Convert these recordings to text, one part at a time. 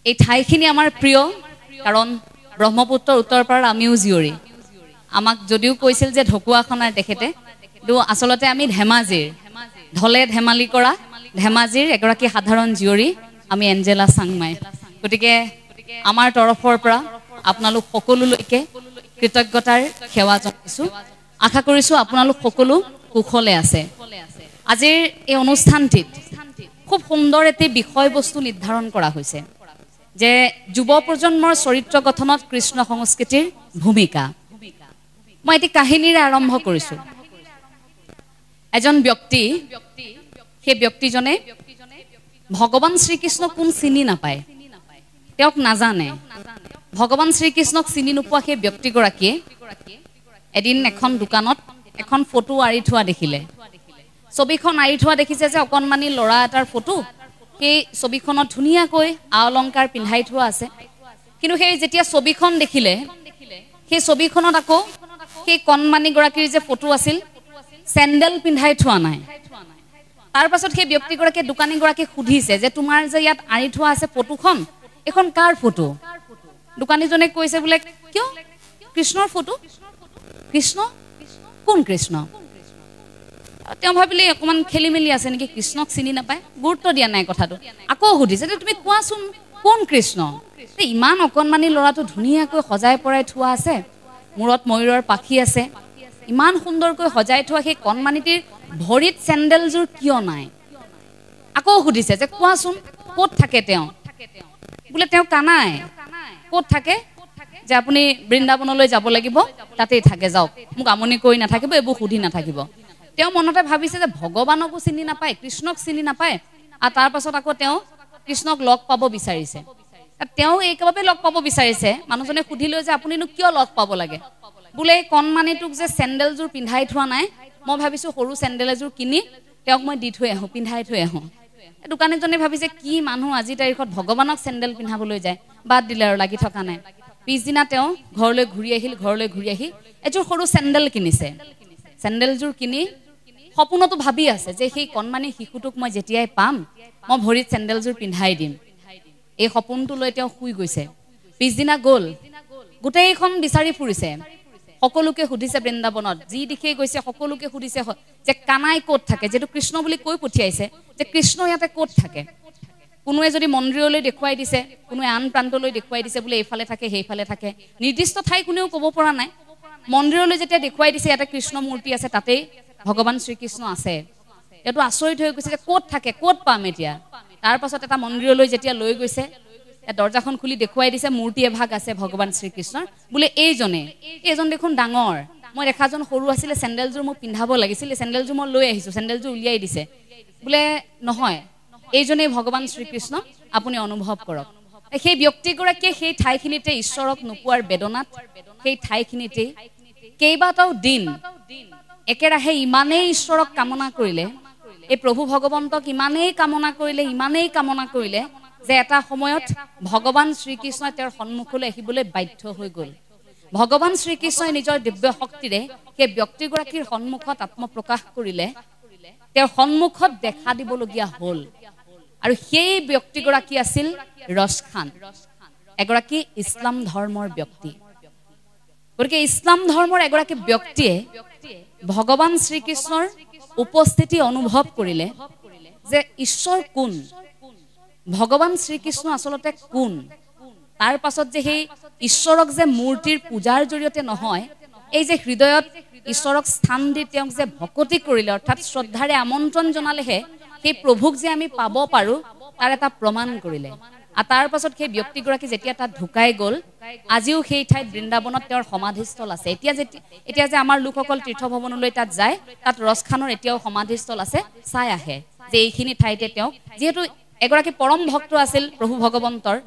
এই ঠাইখিনি আমাৰ প্ৰিয় কাৰণ ব্ৰহ্মপুত্ৰৰ উত্তৰ পাৰৰ আমিও জীয়ৰী আমাক যদিও কৈছিল যে ঢকুৱাখনাৰ তেখেতে কিন্তু আচলতে আমি ধেমাজিৰ ঢলে ধেমালি কৰা ধেমাজিৰ এগৰাকী সাধাৰণ জীয়ৰী আমি এঞ্জেলা চাংমাই গতিকে আমাৰ তৰফৰ পৰা আপোনালোক সকলোলৈকে কৃতজ্ঞতাৰ সেৱা জনাইছো আশা কৰিছো আপোনালোক সকলো কুশলে আছে আজিৰ এই অনুষ্ঠানটিত খুব সুন্দৰ এটি বিষয়বস্তু নিৰ্ধাৰণ কৰা হৈছে যে যুৱ প্ৰজন্মৰ চৰিত্ৰ গঠনত কৃষ্ণ সংস্কৃতিৰ ভূমিকা মই এটি কাহিনীৰে আৰম্ভ কৰিছো এজন ব্যক্তি সেই ব্যক্তিজনে ভগৱান শ্ৰীকৃষ্ণ কোন চিনি নাপায় তেওঁক নাজানে ভগৱান শ্ৰীকৃষ্ণক চিনি নোপোৱা সেই ব্যক্তিগৰাকীয়ে এদিন এখন দোকানত এখন ফটো আৰি থোৱা দেখিলে ছবিখন আৰি থোৱা দেখিছে যে অকণমানি ল'ৰা এটাৰ ফটো সেই ছবিখনত ধুনীয়াকৈ আলংকাৰ পিন্ধাই থোৱা আছে কিন্তু সেই যেতিয়া ছবিখন দেখিলে সেই ছবিখনত আকৌ সেই কণমানি গৰাকীৰ যে ফটো আছিল চেণ্ডেল পিন্ধাই থোৱা নাই তাৰ পাছত সেই ব্যক্তিগৰাকীয়ে দোকানীগৰাকীক সুধিছে যে তোমাৰ যে ইয়াত আৰি থোৱা আছে ফটোখন এখন কাৰ ফটো দোকানীজনে কৈছে বোলে কিয় কৃষ্ণৰ ফটো কৃষ্ণ কোন কৃষ্ণ তেওঁ ভাবিলে অকমান খেলি মেলি আছে নেকি কৃষ্ণক চিনি নাপায় গুৰুত্ব দিয়া নাই কথাটো আকৌ সুধিছে যে তুমি কোৱাচোন কোন কৃষ্ণ ইমান অকণমানি ল'ৰাটো ধুনীয়াকৈ সজাই পৰাই থোৱা আছে মূৰত ময়ূৰৰ পাখি আছে ইমান সুন্দৰকৈ সজাই থোৱা সেই কণমানিটিৰ ভৰিত চেণ্ডেলযোৰ কিয় নাই আকৌ সুধিছে যে কোৱাচোন ক'ত থাকে তেওঁ বোলে তেওঁ কানাই ক'ত থাকে যে আপুনি বৃন্দাবনলৈ যাব লাগিব তাতেই থাকে যাওক মোক আমনি কৰি নাথাকিব এইবোৰ সুধি নাথাকিব তেওঁ মনতে ভাবিছে যে ভগৱানকো চিনি নাপায় কৃষ্ণক চিনি নাপায় আৰু তাৰ পাছত আকৌ তেওঁ কৃষ্ণক লগ পাব বিচাৰিছে তেওঁ এইভাবে লগ পাব বিচাৰিছে মানুহজনে সুধিলে যে আপুনিনো কিয় লগ পাব লাগে বোলে কণমানিটোক যে চেণ্ডেলযোৰ পিন্ধাই থোৱা নাই মই ভাবিছো সৰু চেণ্ডেল এযোৰ কিনি তেওঁক মই দি থৈ আহো পিন্ধাই থৈ আহো দোকানীজনে ভাবিছে কি মানুহ আজি তাৰিখত ভগৱানক চেণ্ডেল পিন্ধাবলৈ যায় বাদ দিলে আৰু লাগি থকা নাই পিছদিনা তেওঁ ঘৰলৈ ঘূৰি আহি এযোৰ সৰু চেণ্ডেল কিনিছে চেণ্ডেলযোৰ কিনি সপোনতো ভাবি আছে যে সেই কণমানি শিশুটোক মই যেতিয়াই পাম মই ভৰিত চেণ্ডেলযোৰ পিন্ধাই দিম এই সপোনটো লৈ তেওঁ শুই গৈছে পিছদিনা গ'ল গোটেইখন বিচাৰি ফুৰিছে সকলোকে সুধিছে বৃন্দাবনত যি দিশে গৈছে সকলোকে সুধিছে যে কানাই ক'ত থাকে যেটো কৃষ্ণ বুলি কৈ পঠিয়াইছে যে কৃষ্ণ ইয়াতে ক'ত থাকে কোনোৱে যদি মন্দিৰলৈ দেখুৱাই দিছে কোনোৱে আন প্ৰান্তলৈ দেখুৱাই দিছে বোলে এইফালে থাকে সেইফালে থাকে নিৰ্দিষ্ট ঠাই কোনেও ক'ব পৰা নাই মন্দিৰলৈ যেতিয়া দেখুৱাই দিছে ইয়াতে কৃষ্ণ মূৰ্তি আছে তাতেই ভগৱান শ্ৰীকৃষ্ণ আছে এটো আচৰিত হৈ গৈছে যে ক'ত থাকে ক'ত পাম এতিয়া তাৰ পাছত এটা মন্দিৰলৈ যেতিয়া লৈ গৈছে দৰ্জাখন খুলি দেখুৱাই দিছে মূৰ্তি এভাগ আছে ভগৱান শ্ৰীকৃষ্ণৰ বোলে এইজন দেখোন ডাঙৰ মই দেখাজন সৰু আছিল চেণ্ডেলযোৰ মোক পিন্ধাব লাগিছিল চেণ্ডেলযোৰ মই লৈ আহিছো চেণ্ডেলযোৰ উলিয়াই দিছে বোলে নহয় এইজনেই ভগৱান শ্ৰীকৃষ্ণ আপুনি অনুভৱ কৰক সেই ব্যক্তিগৰাকীয়ে সেই ঠাইখিনিতে ঈশ্বৰক নোপোৱাৰ বেদনাত সেই ঠাইখিনিতে কেইবাটাও দিন একেৰাহে ইমানেই ঈশ্বৰক কামনা কৰিলে এই প্ৰভু ভগৱন্তক ইমানেই কামনা কৰিলে যে এটা সময়ত ভগৱান শ্ৰীকৃষ্ণই তেওঁৰ সন্মুখলৈ আহিবলৈ বাধ্য হৈ গ'ল ভগৱান শ্ৰীকৃষ্ণই নিজৰ দিব্য শক্তিৰে সেই ব্যক্তিগৰাকীৰ সন্মুখত আত্মপ্ৰকাশ কৰিলে তেওঁৰ সন্মুখত দেখা দিবলগীয়া হ'ল আৰু সেই ব্যক্তিগৰাকী আছিল ৰছখান এগৰাকী ইছলাম ধৰ্মৰ ব্যক্তি গতিকে ইছলাম ধৰ্মৰ এগৰাকী ব্যক্তিয়ে ভগৱান শ্ৰীকৃষ্ণৰ উপস্থিতি অনুভৱ কৰিলে যে ঈশ্বৰ কোন ভগৱান শ্ৰীকৃষ্ণ আচলতে কোন তাৰ পাছত যে সেই ঈশ্বৰক যে মূৰ্তিৰ পূজাৰ জৰিয়তে নহয় এই যে হৃদয়ত ঈশ্বৰক স্থান দি তেওঁক যে ভক্তি কৰিলে অৰ্থাৎ শ্ৰদ্ধাৰে আমন্ত্ৰণ জনালেহে সেই প্ৰভুক যে আমি পাব পাৰো তাৰ এটা প্ৰমাণ কৰিলে আৰু তাৰ পাছত সেই ব্যক্তিগৰাকী যেতিয়া তাত ঢুকাই গ'ল আজিও সেই ঠাইত বৃন্দাবনত তেওঁৰ সমাধিস্থল আছে এতিয়া যে আমাৰ লোকসকল তীৰ্থভ্ৰমণলৈ তাত যায় তাত ৰছখানৰ এতিয়াও সমাধিস্থল আছে চাই আহে যে এইখিনি ঠাইতে তেওঁ যেহেতু এগৰাকী পৰম ভক্ত আছিল প্ৰভু ভগৱন্তৰ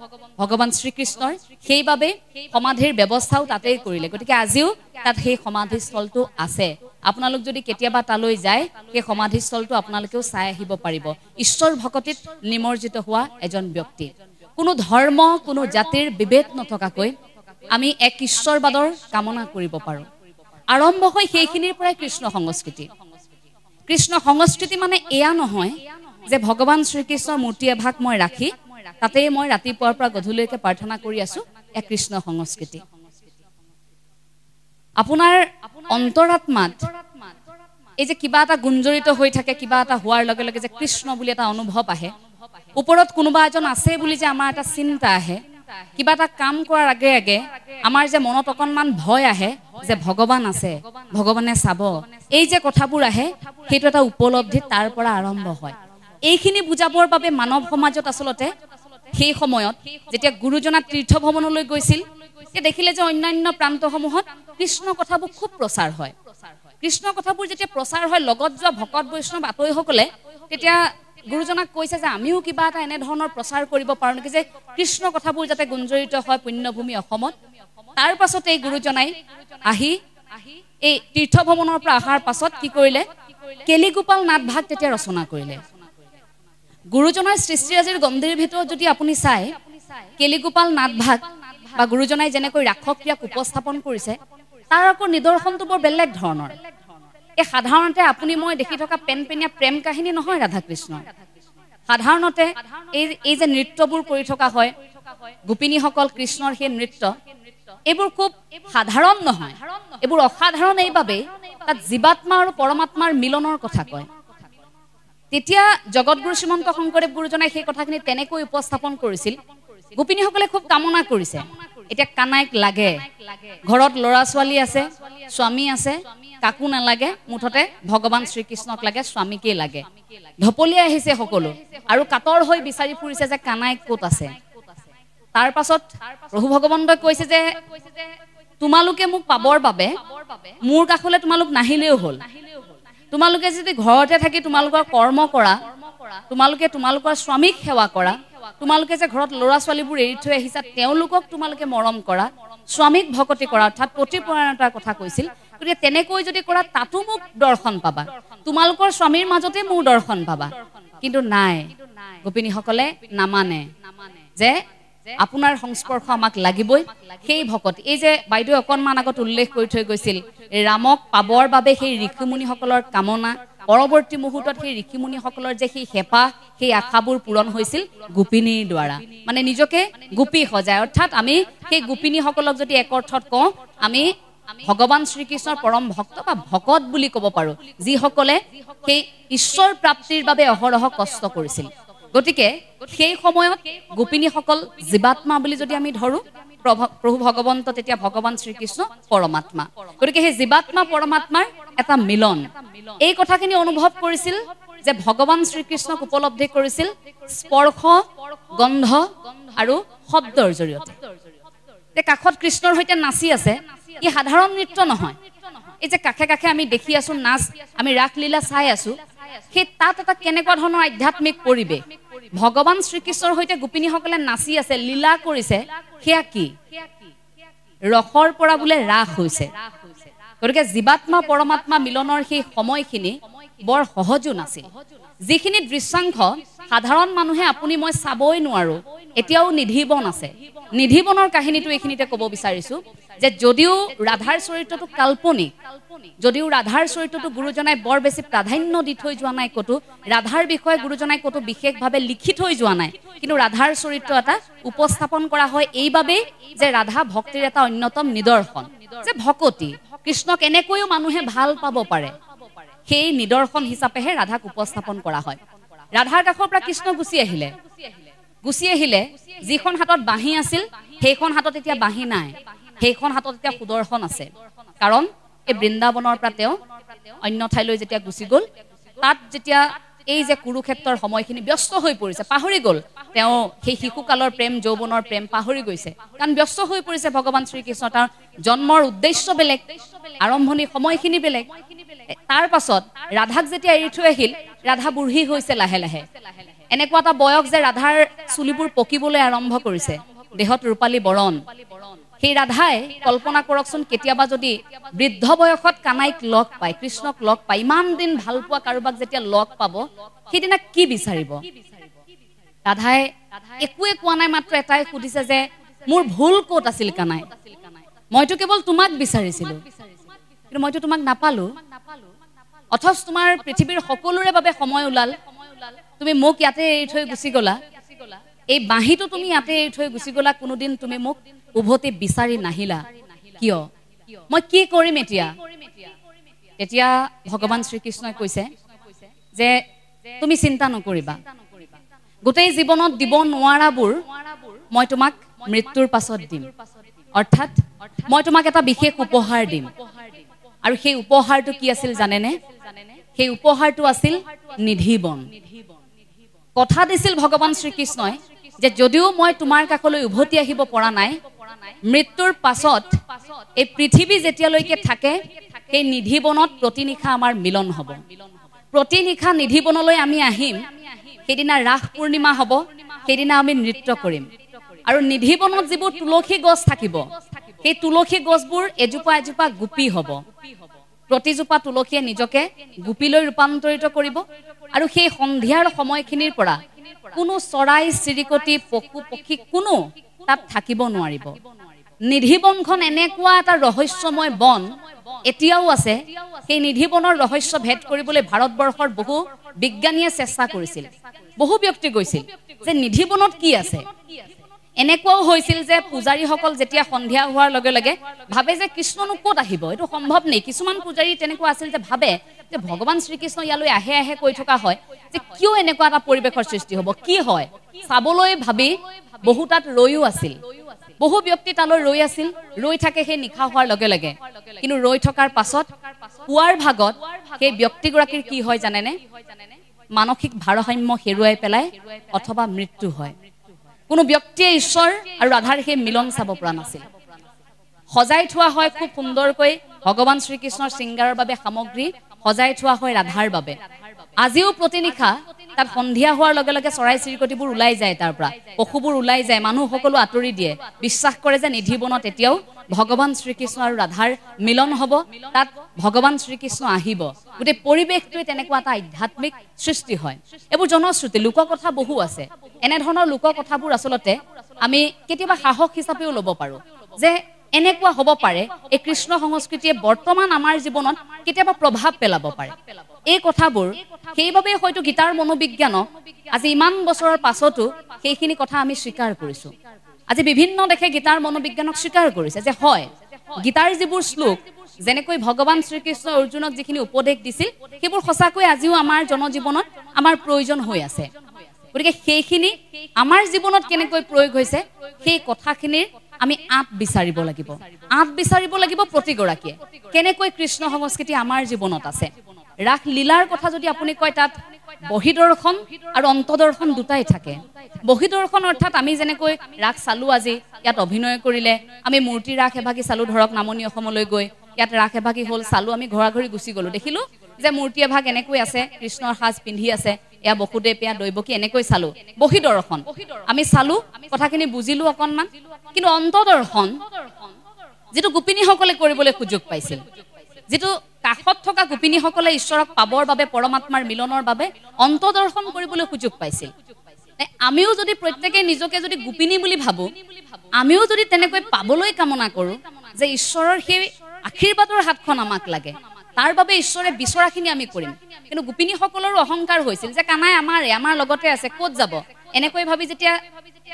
ভগৱান শ্ৰীকৃষ্ণৰ সেইবাবে সমাধিৰ ব্যৱস্থাও তাতেই কৰিলে গতিকে আজিও তাত সেই সমাধিস্থলটো আছে আপোনালোক যদি কেতিয়াবা তালৈ যায় সেই সমাধিস্থলটো আপোনালোকেও চাই আহিব পাৰিব ঈশ্বৰ ভক্তিত নিমজ্জিত হোৱা এজন ব্যক্তি কোনো ধৰ্ম কোনো জাতিৰ বিভেদ নথকাকৈ আমি এক ঈশ্বৰবাদৰ কামনা কৰিব পাৰো আৰম্ভ হয় সেইখিনিৰ পৰাই কৃষ্ণ সংস্কৃতি মানে এয়া নহয় যে ভগৱান শ্ৰীকৃষ্ণৰ মূৰ্তি এভাগ মই ৰাখি তাতেই মই ৰাতিপুৱাৰ পৰা গধূলিলৈকে প্ৰাৰ্থনা কৰি আছো এক কৃষ্ণ সংস্কৃতি আপোনাৰ অন্তৰাত্মাত এই যে কিবা এটা গুঞ্জৰিত হৈ থাকে কিবা এটা হোৱাৰ লগে লগে যে কৃষ্ণ বুলি এটা অনুভৱ আহে ওপৰত কোনোবা এজন আছে বুলি যে আমাৰ এটা চিন্তা আহে কিবা এটা কাম কৰাৰ আগে আগে আমাৰ যে মনত অকনমান ভয় আহে যে ভগৱান আছে ভগৱানে চাব এই যে কথাবোৰ আহে সেইটো এটা উপলব্ধি তাৰ পৰা আৰম্ভ হয় এইখিনি বুজাবৰ বাবে মানৱ সমাজত আসলতে সেই সময়ত যেতিয়া গুৰুজনা তীৰ্থ ভ্ৰমণলৈ গৈছিল তে দেখিলে যে অন্যান্য প্ৰান্তসমূহত কৃষ্ণ কথাবোৰ খুব প্ৰচাৰ হয় কৃষ্ণ কথাবোৰ যেতিয়া প্ৰচাৰ হয় লগত যোৱা ভকত বৈষ্ণৱ আতৈসকলে তেতিয়া গুৰুজনাক কৈছে যে আমিও কিবা এটা এনে ধৰণৰ প্ৰচাৰ কৰিব পাৰো নেকি যে কৃষ্ণ কথাবোৰ যাতে গুঞ্জৰিত হয় পুণ্যভূমি অসমত তাৰ পাছত এই গুৰুজনাই আহি এই তীৰ্থ ভ্ৰমণৰ পৰা অহাৰ পাছত কি কৰিলে কেলিগোপাল নাট ভাগ তেতিয়া ৰচনা কৰিলে গুৰুজনাৰ সৃষ্টিৰাজিৰ গন্ধিৰ ভিতৰত যদি আপুনি চাই কেলিগোপাল নাট ভাগ বা গুৰুজনাই যেনেকৈ ৰাক্ষস ক্ৰিয়াক উপস্থাপন কৰিছে তাৰ আকৌ নিদৰ্শনটো বৰ বেলেগ ধৰণৰ এই সাধাৰণতে আপুনি মই দেখি থকা পেনপেনীয়া প্ৰেম কাহিনী নহয় ৰাধা কৃষ্ণ সাধাৰণতে এই যে নৃত্যবোৰ কৰি থকা হয় গোপিনীসকল কৃষ্ণৰ সেই নৃত্য এইবোৰ খুব সাধাৰণ নহয় এইবোৰ অসাধাৰণ এইবাবে তাত জীৱাত্মা আৰু পৰমাত্মাৰ মিলনৰ কথা কয় তেতিয়া জগতগুৰু শ্ৰীমন্ত শংকৰদেৱ গুৰুজনাই সেই কথাখিনি তেনেকৈ উপস্থাপন কৰিছিল গোপিনীসকলে খুব কামনা কৰিছে এতিয়া কানাইক লাগে ঘৰত ল'ৰা ছোৱালী আছে স্বামী আছে কাকো নালাগে মুঠতে ভগৱান শ্ৰীকৃষ্ণক লাগে স্বামীকেই লাগে ঢপলিয়াই আহিছে সকলো আৰু কাতৰ হৈ বিচাৰি ফুৰিছে যে কানাইক ক'ত আছে তাৰ পাছত প্ৰভু ভগৱন্তই কৈছে যে তোমালোকে মোক পাবৰ বাবে মোৰ কাষলৈ তোমালোক নাহিলেও হ'ল তোমালোকে যদি ঘৰতে থাকি তোমালোকৰ কৰ্ম কৰা তোমালোকে তোমালোকৰ স্বামীক সেৱা কৰা তোমালোকে যে ঘৰত ল'ৰা ছোৱালীবোৰ এৰি থৈ আহিছা তেওঁলোকক তোমালোকে মৰম কৰা স্বামীক ভকতি কৰা অৰ্থাৎ প্ৰতিপৰায়ণতাৰ কথা কৈছিল গতিকে তেনেকৈ যদি কৰা তাতো মোক দৰ্শন পাবা তোমালোকৰ স্বামীৰ মাজতে মোৰ দৰ্শন পাবা কিন্তু নাই গোপিনীসকলে নামানে যে আপোনাৰ সংস্পৰ্শ আমাক লাগিবই সেই ভকত এই যে বাইদেউ অকনমান আগত উল্লেখ কৰি থৈ গৈছিল ৰামক পাবৰ বাবে সেই ঋষিমুনিসকলৰ কামনা পৰৱৰ্তী মুহূৰ্তত সেই ঋষিমুনিসকলৰ যে সেই হেঁপাহ সেই আশাবোৰ পূৰণ হৈছিল গোপিনীৰ দ্বাৰা মানে নিজকে গোপী সজায় অৰ্থাৎ আমি সেই গোপিনীসকলক যদি এক অৰ্থত কওঁ আমি ভগৱান শ্ৰীকৃষ্ণৰ পৰম ভক্ত বা ভকত বুলি ক'ব পাৰো যিসকলে সেই ঈশ্বৰ প্ৰাপ্তিৰ বাবে অহৰহ কষ্ট কৰিছিল গতিকে সেই সময়ত গোপিনীসকল জীৱাত্মা বুলি যদি আমি ধৰো প্ৰভু ভগৱন্ত তেতিয়া ভগৱান শ্ৰীকৃষ্ণ পৰমাত্মা গতিকে সেই জীৱাত্মা পৰমাত্মাৰ এটা মিলন এই কথাখিনি অনুভৱ কৰিছিল যে ভগৱান শ্ৰীকৃষ্ণক উপলব্ধি কৰিছিল স্পৰ্শ গন্ধ আৰু শব্দৰ জৰিয়তে কাষত কৃষ্ণৰ সৈতে নাচি আছে ই সাধাৰণ নৃত্য নহয় এই যে কাষে কাষে আমি দেখি আছো নাচ আমি ৰাসলীলা চাই আছো সেই তাত এটা কেনেকুৱা ধৰণৰ আধ্যাত্মিক পৰিৱেশ ভগৱান শ্ৰীকৃষ্ণৰ সৈতে গোপিনীসকলে নাচি আছে লীলা কৰিছে সেয়া কি ৰসৰ পৰা বোলে ৰাস হৈছে গতিকে জীৱাত্মা পৰমাত্মা মিলনৰ সেই সময়খিনি বৰ সহজো নাছিল যিখিনি দৃশ্যাংশ সাধাৰণ মানুহে আপুনি মই চাবই নোৱাৰো এতিয়াও নিধিবন আছে নিধিবনৰ কাহিনীটো এইখিনিতে ক'ব বিচাৰিছো যে যদিও ৰাধাৰ চৰিত্ৰটো কাল্পনিক যদিও ৰাধাৰ চৰিত্ৰটো গুৰুজনাই বৰ বেছি প্ৰাধান্য দি থৈ যোৱা নাই কতো ৰাধাৰ বিষয়ে গুৰুজনাই কতো বিশেষভাৱে লিখি থৈ যোৱা নাই কিন্তু ৰাধাৰ চৰিত্ৰ এটা উপস্থাপন কৰা হয় এইবাবেই যে ৰাধা ভক্তিৰ এটা অন্যতম নিদৰ্শন যে ভকতি কৃষ্ণক এনেকৈও মানুহে ভাল পাব পাৰে সেই নিদৰ্শন হিচাপেহে ৰাধাক উপস্থাপন কৰা হয় ৰাধাৰ কাষৰ পৰা কৃষ্ণ গুচি আহিলে যিখন হাতত বাঁহী আছিল সেইখন হাতত এতিয়া বাঁহী নাই সেইখন হাতত এতিয়া সুদৰ্শন আছে কাৰণ এই বৃন্দাবনৰ পৰা তেওঁ অন্য ঠাইলৈ যেতিয়া গুচি গ'ল তাত যেতিয়া এই যে কুৰুক্ষেত্ৰৰ সময়খিনি ব্যস্ত হৈ পৰিছে পাহৰি গ'ল তেওঁ সেই শিশুকালৰ প্ৰেম যৌৱনৰ প্ৰেম পাহৰি গৈছে কাৰণ ব্যস্ত হৈ পৰিছে ভগৱান শ্ৰীকৃষ্ণ তাৰ জন্মৰ উদ্দেশ্য বেলেগ আৰম্ভণিৰ সময়খিনি বেলেগ তাৰ পাছত ৰাধাক যেতিয়া এৰি থৈ আহিল ৰাধা বুঢ়ী হৈছে লাহে লাহে এনেকুৱা এটা বয়স যে ৰাধাৰ চুলিবোৰ পকিবলৈ আৰম্ভ কৰিছে দেহত ৰূপালী বৰণ সেই ৰাধাই কল্পনা কৰকচোন কেতিয়াবা যদি বৃদ্ধ বয়সত কানাইক লগ পায় কৃষ্ণক লগ পায় ইমান দিন ভাল পোৱা কাৰোবাক যেতিয়া লগ পাব সেইদিনা কি বিচাৰিব ৰাধাই একোৱে কোৱা নাই মাত্ৰ এটাই সুধিছে যে মোৰ ভুল ক'ত আছিল কানাই মইতো কেৱল তোমাক বিচাৰিছিলো কিন্তু মইতো তোমাক নাপালো অথচ তোমাৰ পৃথিৱীৰ সকলোৰে বাবে সময় ওলাল তুমি মোক ইয়াতে এৰি থৈ গুচি গলা এই বাঁহীটো তুমি ইয়াতে এৰি থৈ গুচি গ'লা, কোনোদিন তুমি মোক উভতি বিচাৰি নাহিলা কিয়? মই কি কৰিম এতিয়া? তেতিয়া ভগৱান শ্ৰীকৃষ্ণই কৈছে যে তুমি চিন্তা নকৰিবা, গোটেই জীৱনত দিব নোৱাৰাবোৰ মই তোমাক মৃত্যুৰ পাছত দিম। অৰ্থাৎ মই তোমাক এটা বিশেষ উপহাৰ দিম। আৰু সেই উপহাৰটো কি আছিল জানেনে? সেই উপহাৰটো আছিল নিধিবন। কথা দিছিল ভগৱান শ্ৰীকৃষ্ণই যে যদিও মই তোমাৰ কাষলৈ উভতি আহিব পৰা নাই, মৃত্যুৰ পাছত এই পৃথিৱী যেতিয়ালৈকে থাকে সেই নিধিবনত প্ৰতিনিশা আমাৰ মিলন হ'ব। প্ৰতিনিশা নিধিবনলৈ আমি আহিম, সেইদিনা ৰাস পূৰ্ণিমা হ'ব, সেইদিনা আমি নৃত্য কৰিম। আৰু নিধিবনত যিবোৰ তুলসী গছ থাকিব, সেই তুলসী গছবোৰ এজোপা এজোপা গোপী হ'ব। প্ৰতিজোপা তুলসীয়ে নিজকে গোপীলৈ ৰূপান্তৰিত কৰিব। আৰু সেই সন্ধিয়াৰ সময়খিনিৰ পৰা কোনো চৰাই চিৰিকটি পশু পক্ষী কোনো তাত থাকিব নোৱাৰিব। নিধিবনখন এনেকুৱা এটা ৰহস্যময় বন এতিয়াও আছে। সেই নিধিবনৰ ৰহস্য ভেদ কৰিবলৈ ভাৰতবৰ্ষৰ বহু বিজ্ঞানীয়ে চেষ্টা কৰিছিল। বহু ব্যক্তি গৈছিল যে নিধিবনত কি আছে। এনেকুৱাও হৈছিল যে পূজাৰীসকল যেতিয়া সন্ধিয়া হোৱাৰ লগে লগে ভাবে যে কৃষ্ণনো ক'ত আহিব, এইটো সম্ভৱ নেই। কিছুমান পূজাৰী তেনেকুৱা আছিল যে ভাবে যে ভগৱান শ্ৰীকৃষ্ণ ইয়ালৈ আহে আহে কৈ থকা হয়, যে কিয় এনেকুৱা এটা পৰিৱেশৰ সৃষ্টি হ'ব, কি হয় চাবলৈ ভাবি বহু তাত ৰৈও আছিল। বহু ব্যক্তি তালৈ ৰৈ আছিল, ৰৈ থাকে সেই নিশা হোৱাৰ লগে লগে। কিন্তু ৰৈ থকাৰ পাছত পুৱাৰ ভাগত সেই ব্যক্তিগৰাকীৰ কি হয় জানেনে? মানসিক ভাৰসাম্য হেৰুৱাই পেলাই অথবা মৃত্যু হয়। কোনো ব্যক্তিয়ে ঈশ্বৰ আৰু ৰাধাৰ সেই মিলন চাব পৰা নাছিল। সজাই থোৱা হয় খুব সুন্দৰকৈ ভগৱান শ্ৰীকৃষ্ণৰ শৃংগাৰৰ বাবে সামগ্ৰী সজাই থোৱা হয় ৰাধাৰ বাবে। আজিও প্ৰতিনিশা তাত সন্ধিয়া হোৱাৰ লগে লগে চৰাই চিৰিকটিবোৰ ওলাই যায়, তাৰ পৰা পশুবোৰ ওলাই যায়, মানুহ সকলো আঁতৰি দিয়ে। বিশ্বাস কৰে যে নিধিবনত এতিয়াও ভগৱান শ্ৰীকৃষ্ণ আৰু ৰাধাৰ মিলন হ'ব, তাত ভগৱান শ্ৰীকৃষ্ণ আহিব। গোটেই পৰিৱেশটোৱে তেনেকুৱা এটা আধ্যাত্মিক সৃষ্টি হয়। এইবোৰ জনশ্ৰুতি, লোককথা বহু আছে। এনেধৰণৰ লোককথাবোৰ আচলতে আমি কেতিয়াবা সাহস হিচাপেও ল'ব পাৰোঁ যে এনেকুৱা হ'ব পাৰে এই কৃষ্ণ সংস্কৃতিয়ে বৰ্তমান আমাৰ জীৱনত কেতিয়াবা প্ৰভাৱ পেলাব পাৰে। এই কথাবোৰ সেইবাবে হয়তো গীতাৰ মনোবিজ্ঞানক আজি ইমান বছৰৰ পাছতো সেইখিনি কথা আমি স্বীকাৰ কৰিছোঁ। আজি বিভিন্ন দেশে গীতাৰ মনোবিজ্ঞানক স্বীকাৰ কৰিছে যে হয়, গীতাৰ যিবোৰ শ্লোক যেনেকৈ ভগৱান শ্ৰীকৃষ্ণ অৰ্জুনক যিখিনি উপদেশ দিছিল সেইবোৰ সঁচাকৈ আজিও আমাৰ জনজীৱনত আমাৰ প্ৰয়োজন হৈ আছে। গতিকে সেইখিনি আমাৰ জীৱনত কেনেকৈ প্ৰয়োগ হৈছে সেই কথাখিনিৰ আমি আঁত বিচাৰিব লাগিব। আঁত বিচাৰিব লাগিব প্ৰতিগৰাকীয়ে কেনেকৈ কৃষ্ণ সংস্কৃতি আমাৰ জীৱনত আছে। ৰাস লীলাৰ কথা যদি আপুনি কয়, তাত বহিদৰ্শন আৰু অন্তদৰ্শন দুটাই থাকে। বহিদৰ্শন অৰ্থাৎ আমি যেনেকৈ ৰাস চালো, আজি ইয়াত অভিনয় কৰিলে, আমি মূৰ্তি ৰাস এভাগি চালো, ধৰক নামনি অসমলৈ গৈ ইয়াত ৰাস এভাগি হ'ল, চালো, আমি ঘৰা ঘৰি গুচি গলো, দেখিলো যে মূৰ্তি এভাগ এনেকৈ আছে, কৃষ্ণৰ সাজ পিন্ধি আছে, এয়া বসুদেৱ এয়া দৈৱকী, এনেকৈ চালো। বহিদৰ্শন আমি চালো, কথাখিনি বুজিলো অকণমান। কিন্তু অন্তদৰ্শন যিটো গোপিনীসকলে কৰিবলৈ সুযোগ পাইছিল, যিটো কাষত থকা গোপিনীসকলে ঈশ্বৰক পাবৰ বাবে, পৰমাত্মাৰ মিলনৰ বাবে অন্তদৰ্শন কৰিবলৈ সুযোগ পাইছিল। আমিও যদি প্ৰত্যেকে নিজকে যদি গোপিনী বুলি ভাবো, আমিও যদি তেনেকৈ পাবলৈ কামনা কৰো যে ঈশ্বৰৰ সেই আশীৰ্বাদৰ হাতখন আমাক লাগে, তাৰ বাবে ঈশ্বৰে বিচৰাখিনি আমি কৰিম। কিন্তু গোপিনীসকলৰো অহংকাৰ হৈছিল যে কানাই আমাৰ লগতে আছে, ক'ত যাব, এনেকৈ ভাবি যেতিয়া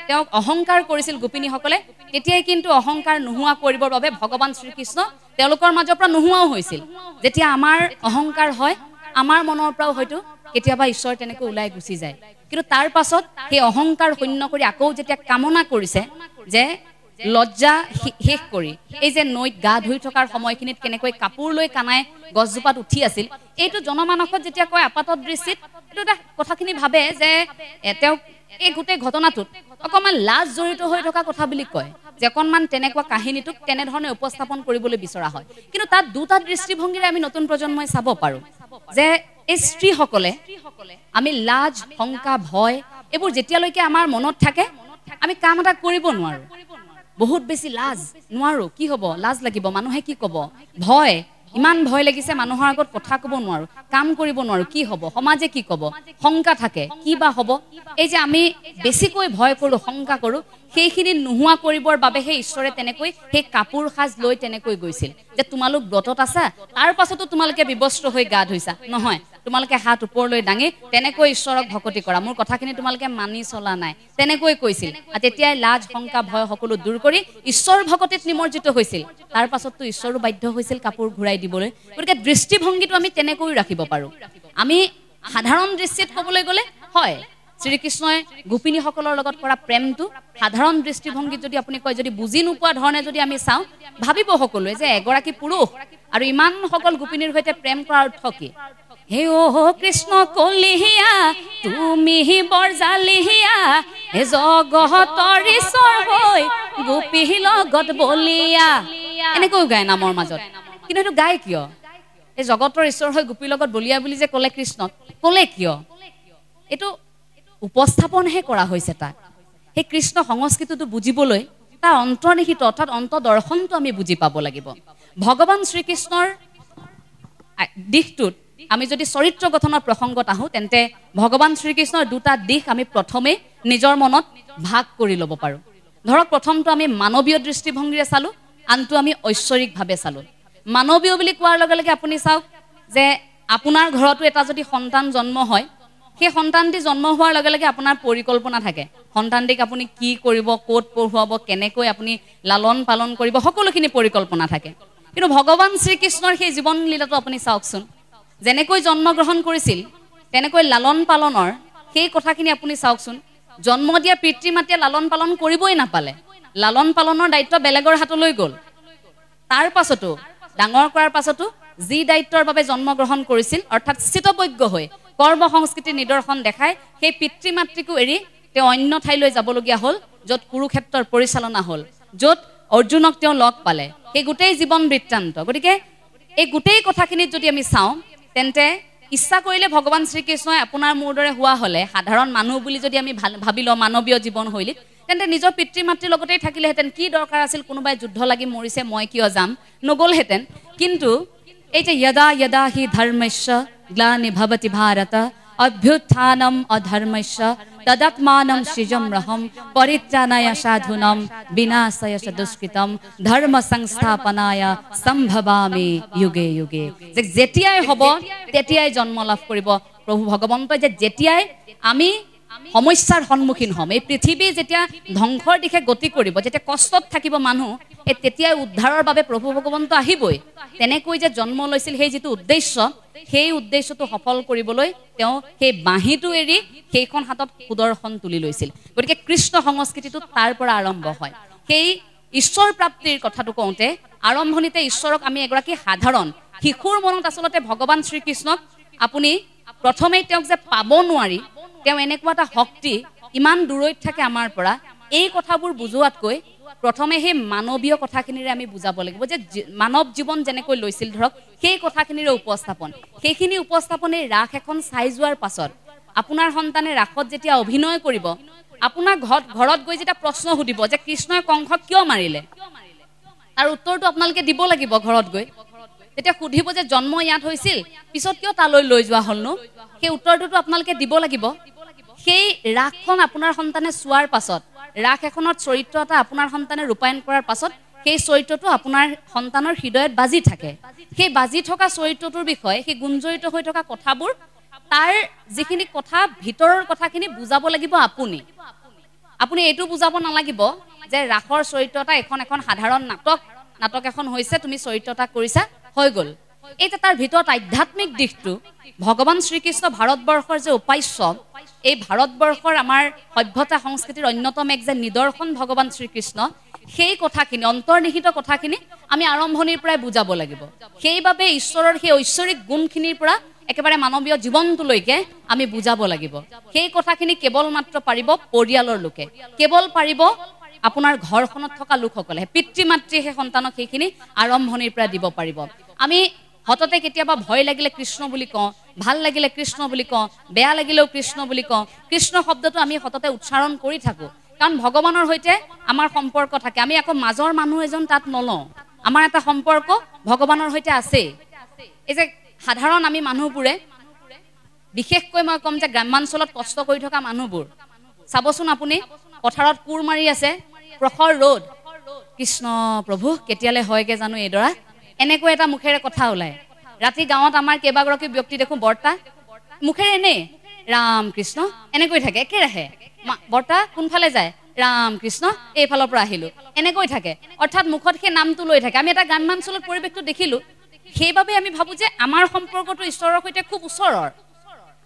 তেওঁক অহংকাৰ কৰিছিল গোপিনীসকলে, তেতিয়াই কিন্তু অহংকাৰ নোহোৱা কৰিবৰ বাবে ভগৱান শ্ৰীকৃষ্ণ তেওঁলোকৰ মাজৰ পৰা নোহোৱাও হৈছিল। যেতিয়া আমাৰ অহংকাৰ হয়, আমাৰ মনৰ পৰাও হয়তো কেতিয়াবা ঈশ্বৰ তেনেকৈ ওলাই গুচি যায়। কিন্তু তাৰ পাছত সেই অহংকাৰ শূন্য কৰি আকৌ যেতিয়া কামনা কৰিছে যে লজ্জা শেষ কৰি, এই যে নৈত গা ধুই থকাৰ সময়খিনিত কেনেকৈ কাপোৰ লৈ কানাই গছজোপাত উঠি আছিল, এইটো জনমানসত যেতিয়া কয় আপাতত দৃষ্টিত এইটো এটা কথাখিনি ভাবে যে তেওঁক এই গোটেই ঘটনাটোত অকণমান লাজ জড়িত হৈ থকা কথা বুলি কয়, যে অকণমান তেনেকুৱা কাহিনীটোক তেনেধৰণে উপস্থাপন কৰিবলৈ বিচৰা হয়। কিন্তু তাত দুটা দৃষ্টিভংগীৰে আমি নতুন প্ৰজন্মই চাব পাৰোঁ যে এই স্ত্ৰীসকলে আমি লাজ, শংকা, ভয় এইবোৰ যেতিয়ালৈকে আমাৰ মনত থাকে আমি কাম এটা কৰিব নোৱাৰোঁ। বহুত বেছি লাজ, নোৱাৰোঁ, কি হ'ব, লাজ লাগিব, মানুহে কি ক'ব, ভয়, ইমান ভয় লাগিছে, মানুহৰ আগত কথা ক'ব নোৱাৰোঁ, কাম কৰিব নোৱাৰোঁ, কি হ'ব, সমাজে কি ক'ব, শংকা থাকে, কি বা হ'ব। এই যে আমি বেছিকৈ ভয় কৰোঁ, শংকা কৰোঁ, সেইখিনি নোহোৱা কৰিবৰ বাবেহে ঈশ্বৰে তেনেকৈ সেই কাপোৰ সাজ লৈ তেনেকৈ গৈছিল যে তোমালোক ব্ৰতত আছা, তাৰ পাছতো তোমালোকে বিবস্ত্ৰ হৈ গা ধুইছা, নহয়, তোমালোকে হাত ওপৰলৈ দাঙি তেনেকৈ ঈশ্বৰক ভকতি কৰা মোৰ কথাখিনি তোমালোকে মানি চলা নাই তেনেকৈ কৈছিল আৰু তেতিয়াই লাজ শংকা ভয় সকলো দূৰ কৰি ঈশ্বৰ ভকতিত নিমজ্জিত হৈছিল তাৰ পাছততো ঈশ্বৰো বাধ্য হৈছিল কাপোৰ ঘূৰাই দিবলৈ গতিকে দৃষ্টিভংগীটো আমি তেনেকৈ ৰাখিব পাৰোঁ আমি সাধাৰণ দৃষ্টিত ক'বলৈ গ'লে হয় শ্ৰীকৃষ্ণই গোপিনীসকলৰ লগত কৰা প্ৰেমটো সাধাৰণ দৃষ্টিভংগীত যদি আপুনি কয় যদি বুজি নোপোৱা ধৰণে যদি আমি চাওঁ ভাবিব সকলোৱে যে এগৰাকী পুৰুষ আৰু ইমান সকল গোপিনীৰ সৈতে প্ৰেম কৰাৰ অৰ্থ কি হে অ কৃষ্ণ কলিহিয়া তুমি বৰজালিহিয়া হে জগতৰ ঈশ্বৰ হৈ গোপী লগত বলিয়া এনেকৈ গায় নামৰ মাজত কিন্তু এইটো গায় কিয় এই জগতৰ ঈশ্বৰ হৈ গোপীৰ লগত বলিয়া বুলি যে ক'লে কৃষ্ণক ক'লে কিয় এইটো উপস্থাপনহে কৰা হৈছে তাক সেই কৃষ্ণ সংস্কৃতিটো বুজিবলৈ তাৰ অন্তৰ্নিহিত অৰ্থাৎ অন্তৰ্দৰ্শনটো আমি বুজি পাব লাগিব ভগৱান শ্ৰীকৃষ্ণৰ দিশটোত আমি যদি চৰিত্ৰ গঠনৰ প্ৰসংগত আহোঁ তেন্তে ভগৱান শ্ৰীকৃষ্ণৰ দুটা দিশ আমি প্ৰথমে নিজৰ মনত ভাগ কৰি ল'ব পাৰোঁ ধৰক প্ৰথমটো আমি মানৱীয় দৃষ্টিভংগীৰে চালোঁ আনটো আমি ঐশ্বৰিকভাৱে চালোঁ মানৱীয় বুলি কোৱাৰ লগে লগে আপুনি চাওক যে আপোনাৰ ঘৰতো এটা যদি সন্তান জন্ম হয় সেই সন্তানটি জন্ম হোৱাৰ লগে লগে আপোনাৰ পৰিকল্পনা থাকে সন্তানটিক আপুনি কি কৰিব ক'ত পঢ়ুৱাব কেনেকৈ আপুনি লালন পালন কৰিব সকলোখিনি পৰিকল্পনা থাকে কিন্তু ভগৱান শ্ৰীকৃষ্ণৰ সেই জীৱন লীলাটো আপুনি চাওকচোন যেনেকৈ জন্মগ্ৰহণ কৰিছিল তেনেকৈ লালন পালনৰ সেই কথাখিনি আপুনি চাওকচোন জন্ম দিয়া পিতৃ মাতৃয়ে লালন পালন কৰিবই নাপালে লালন পালনৰ দায়িত্ব বেলেগৰ হাতলৈ গ'ল তাৰ পাছতো ডাঙৰ কৰাৰ পাছতো যি দায়িত্বৰ বাবে জন্মগ্ৰহণ কৰিছিল অৰ্থাৎ স্থিতপজ্ঞ হৈ কৰ্ম সংস্কৃতিৰ নিদৰ্শন দেখাই সেই পিতৃ মাতৃকো এৰি তেওঁ অন্য ঠাইলৈ যাবলগীয়া হ'ল য'ত কুৰুক্ষেত্ৰৰ পৰিচালনা হ'ল য'ত অৰ্জুনক তেওঁ লগ পালে সেই গোটেই জীৱন বৃত্তান্ত গতিকে এই গোটেই কথাখিনিত যদি আমি চাওঁ তেন্তে ইচ্ছা কৰিলে ভগৱান শ্ৰীকৃষ্ণই আপোনাৰ মোৰ দৰে হোৱা হ'লে সাধাৰণ মানুহ বুলি যদি আমি ভাবি লওঁ মানৱীয় জীৱনশৈলীত তেন্তে নিজৰ পিতৃ মাতৃৰ লগতেই থাকিলেহেঁতেন কি দৰকাৰ আছিল কোনোবাই যুদ্ধ লাগি মৰিছে মই কিয় যাম নগ'লহেঁতেন কিন্তু এই যে যদা যদা হি ধৰ্মস্য গ্লানি ভৱতি ভাৰত অভ্যুত্থানম অধৰ্মস্য তদাত্মানম সৃজম্ৰহম পৰিত্ৰাণায় সাধুনম বিনাশায় চ দুষ্কৃতম ধৰ্ম সংস্থাপনায় সম্ভৱামি যুগে যুগে যে যেতিয়াই হ'ব তেতিয়াই জন্ম লাভ কৰিব প্ৰভু ভগৱন্তই যে যেতিয়াই আমি সমস্যাৰ সন্মুখীন হ'ম এই পৃথিৱী যেতিয়া ধ্বংসৰ দিশে গতি কৰিব যেতিয়া কষ্টত থাকিব মানুহ এই তেতিয়াই উদ্ধাৰৰ বাবে প্ৰভু ভগৱন্ত আহিবই তেনেকৈ যে জন্ম লৈছিল সেই যিটো উদ্দেশ্য সেই উদ্দেশ্যটো সফল কৰিবলৈ তেওঁ সেই বাঁহীটো এৰি সেইখন হাতত সুদৰ্শন তুলি লৈছিল গতিকে কৃষ্ণ সংস্কৃতিটো তাৰ পৰা আৰম্ভ হয় সেই ঈশ্বৰ প্ৰাপ্তিৰ কথাটো কওঁতে আৰম্ভণিতে ঈশ্বৰক আমি এগৰাকী সাধাৰণ শিশুৰ মনত আচলতে ভগৱান শ্ৰীকৃষ্ণক আপুনি প্ৰথমেই তেওঁক যে পাব নোৱাৰি তেওঁ এনেকুৱা এটা শক্তি ইমান দূৰৈত থাকে আমাৰ পৰা এই কথাবোৰ বুজোৱাতকৈ প্ৰথমে সেই মানৱীয় কথাখিনিৰে আমি বুজাব লাগিব যে মানৱ জীৱন যেনেকৈ লৈছিল ধৰক সেই কথাখিনিৰে উপস্থাপন সেইখিনি উপস্থাপনে ৰাস এখন চাই যোৱাৰ পাছত আপোনাৰ সন্তানে ৰাসত যেতিয়া অভিনয় কৰিব আপোনাৰ ঘৰত গৈ যেতিয়া প্ৰশ্ন সুধিব যে কৃষ্ণই কংসক কিয় মাৰিলে তাৰ উত্তৰটো আপোনালোকে দিব লাগিব ঘৰত গৈ তেতিয়া সুধিব যে জন্ম ইয়াত হৈছিল পিছত কিয় তালৈ লৈ যোৱা হ'লনো সেই উত্তৰটোতো আপোনালোকে দিব লাগিব সেই ৰাসখন আপোনাৰ সন্তানে চোৱাৰ পাছত ৰাস এখনত চৰিত্ৰ এটা আপোনাৰ সন্তানে ৰূপায়ণ কৰাৰ পাছত সেই চৰিত্ৰটো আপোনাৰ সন্তানৰ হৃদয়ত বাজি থাকে সেই বাজি থকা চৰিত্ৰটোৰ বিষয়ে সেই গুঞ্জৰিত হৈ থকা কথাবোৰ তাৰ যিখিনি কথা ভিতৰৰ কথাখিনি বুজাব লাগিব আপুনি এইটো বুজাব নালাগিব যে ৰাসৰ চৰিত্ৰ এটা এখন সাধাৰণ নাটক এখন হৈছে তুমি চৰিত্ৰ এটা কৰিছা হৈ গ'ল এই যে তাৰ ভিতৰত আধ্যাত্মিক দিশটো ভগৱান শ্ৰীকৃষ্ণ ভাৰতবৰ্ষৰ যে উপাস্য এই ভাৰতবৰ্ষৰ আমাৰ সভ্যতা সংস্কৃতিৰ অন্যতম এক যে নিদৰ্শন ভগৱান শ্ৰীকৃষ্ণ সেই কথাখিনি অন্তৰ্নিহিত কথাখিনি আমি আৰম্ভণিৰ পৰাই বুজাব লাগিব সেইবাবে ঈশ্বৰৰ সেই ঐশ্বৰিক গুণখিনিৰ পৰা একেবাৰে মানৱীয় জীৱনটোলৈকে আমি বুজাব লাগিব সেই কথাখিনি কেৱল মাত্ৰ পাৰিব পৰিয়ালৰ লোকে কেৱল পাৰিব আপোনাৰ ঘৰখনত থকা লোকসকলে পিতৃ মাতৃয়ে সেই সন্তানক সেইখিনি আৰম্ভণিৰ পৰা দিব পাৰিব আমি হততে কেতিয়াবা ভয় লাগিলে কৃষ্ণ বুলি কওঁ ভাল লাগিলে কৃষ্ণ বুলি কওঁ বেয়া লাগিলেও কৃষ্ণ বুলি কওঁ কৃষ্ণ শব্দটো আমি হততে উচ্চাৰণ কৰি থাকোঁ কাৰণ ভগৱানৰ সৈতে আমাৰ সম্পৰ্ক থাকে আমি আকৌ মাজৰ মানুহ এজন তাত নলওঁ আমাৰ এটা সম্পৰ্ক ভগৱানৰ সৈতে আছে এই যে সাধাৰণ আমি মানুহবোৰে বিশেষকৈ মই ক'ম যে গ্ৰামাঞ্চলত কষ্ট কৰি থকা মানুহবোৰ চাবচোন আপুনি পথাৰত কোৰ মাৰি আছে প্ৰখৰ ৰ'দ কৃষ্ণ প্ৰভু কেতিয়ালৈ হয়গে জানো এইদৰা এনেকৈ এটা মুখেৰে কথা ওলায় ৰাতি গাঁৱত আমাৰ কেইবাগৰাকী ব্যক্তি দেখোঁ বৰ্তা মুখেৰে এনে ৰাম কৃষ্ণ এনেকৈ থাকে একেৰাহে বৰ্তা কোনফালে যায় ৰাম কৃষ্ণ এইফালৰ পৰা আহিলো এনেকৈ থাকে অৰ্থাৎ মুখত সেই নামটো লৈ থাকে আমি এটা গ্ৰামাঞ্চলত পৰিৱেশটো দেখিলো সেইবাবে আমি ভাবো যে আমাৰ সম্পৰ্কটো ঈশ্বৰৰ সৈতে খুব ওচৰৰ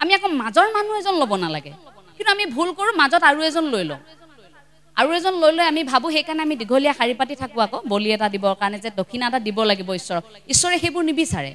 আমি আকৌ মাজৰ মানুহ এজন ল'ব নালাগে কিন্তু আমি ভুল কৰোঁ মাজত আৰু এজন লৈ লওঁ আৰু এজন লৈ লৈ আমি ভাবো সেইকাৰণে আমি দীঘলীয়া শাৰী পাতি থাকোঁ আকৌ বলি এটা দিবৰ কাৰণে যে দক্ষিণা এটা দিব লাগিব ঈশ্বৰক ঈশ্বৰে সেইবোৰ নিবিচাৰে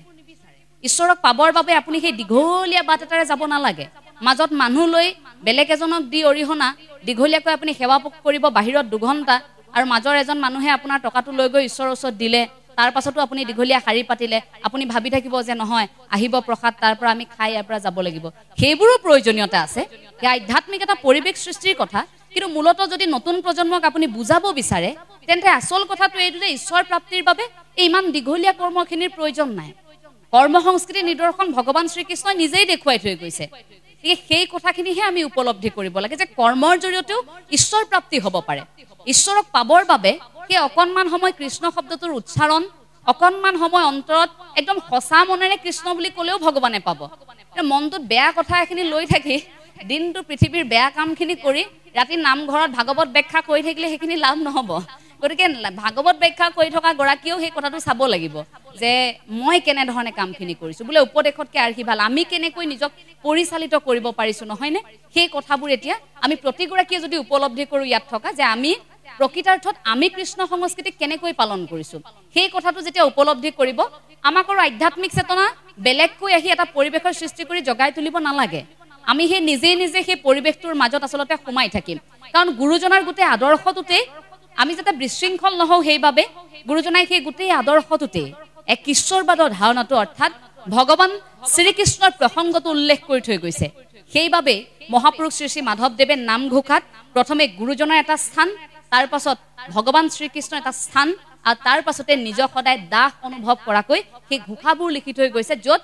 ঈশ্বৰক পাবৰ বাবে আপুনি সেই দীঘলীয়া বাট এটাৰে যাব নালাগে মাজত মানুহ লৈ বেলেগ এজনক দি অৰিহণা দীঘলীয়াকৈ আপুনি সেৱা কৰিব বাহিৰত 2 ঘণ্টা আৰু মাজৰ এজন মানুহে আপোনাৰ টকাটো লৈ গৈ ঈশ্বৰৰ ওচৰত দিলে তাৰ পাছতো আপুনি দীঘলীয়া শাৰী পাতিলে আপুনি ভাবি থাকিব যে নহয় আহিব প্ৰসাদ তাৰ পৰা আমি খাই ইয়াৰ পৰা যাব লাগিব সেইবোৰো প্ৰয়োজনীয়তা আছে এই আধ্যাত্মিক এটা পৰিৱেশ সৃষ্টিৰ কথা কিন্তু মূলত যদি নতুন প্ৰজন্মক আপুনি বুজাব বিচাৰে তেন্তে আসল কথাটো এইটো যে ঈশ্বৰ প্ৰাপ্তিৰ বাবে এই ইমান দীঘলীয়া কৰ্মখিনিৰ প্ৰয়োজন নাই কৰ্ম সংস্কৃতিৰ নিদৰ্শন ভগৱান শ্ৰীকৃষ্ণই নিজেই দেখুৱাই থৈ গৈছে সেই কথাখিনিহে আমি উপলব্ধি কৰিব লাগে যে কৰ্মৰ জৰিয়তেও ঈশ্বৰ প্ৰাপ্তি হ'ব পাৰে ঈশ্বৰক পাবৰ বাবে সেই অকণমান সময় কৃষ্ণ শব্দটোৰ উচ্চাৰণ অকণমান সময় অন্তৰত একদম সঁচা মনেৰে কৃষ্ণ বুলি ক'লেও ভগৱানে পাব মনটোত বেয়া কথা এখিনি লৈ থাকি দিনটো পৃথিৱীৰ বেয়া কামখিনি কৰি ৰাতি নামঘৰত ভাগৱত ব্যাখ্যা কৰি থাকিলে সেইখিনি লাভ নহ'ব গতিকে ভাগৱত ব্যাখ্যা কৰি থকা গৰাকীয়েও সেই কথাটো চাব লাগিব যে মই কেনেধৰণে কামখিনি কৰিছোঁ বোলে উপদেশতকৈ আৰ্হি ভাল আমি কেনেকৈ নিজক পৰিচালিত কৰিব পাৰিছোঁ নহয়নে সেই কথাবোৰ এতিয়া আমি প্ৰতিগৰাকীয়ে যদি উপলব্ধি কৰোঁ ইয়াত থকা যে আমি প্ৰকৃতাৰ্থত আমি কৃষ্ণ সংস্কৃতিক কেনেকৈ পালন কৰিছোঁ সেই কথাটো যেতিয়া উপলব্ধি কৰিব আমাক আৰু আধ্যাত্মিক চেতনা বেলেগকৈ আহি এটা পৰিৱেশৰ সৃষ্টি কৰি জগাই তুলিব নালাগে আমি সেই নিজে সেই পৰিৱেশটোৰ মাজত আচলতে সোমাই থাকিম কাৰণ গুৰুজনাৰ গোটেই আদৰ্শটোতে আমি যাতে বিশৃংখল নহওঁ সেইবাবে গুৰুজনাই সেই গোটেই আদৰ্শটোতে এক ঈশ্বৰবাদৰ ধাৰণাটো অৰ্থাৎ ভগৱান শ্ৰীকৃষ্ণৰ প্ৰসংগটো উল্লেখ কৰি থৈ গৈছে সেইবাবে মহাপুৰুষ শ্ৰী শ্ৰী মাধৱদেৱে নামঘোষাত প্ৰথমে গুৰুজনাৰ এটা স্থান তাৰ পাছত ভগৱান শ্ৰীকৃষ্ণৰ এটা স্থান আৰু তাৰ পাছতে নিজক সদায় দাস অনুভৱ কৰাকৈ সেই ঘোষাবোৰ লিখি থৈ গৈছে য'ত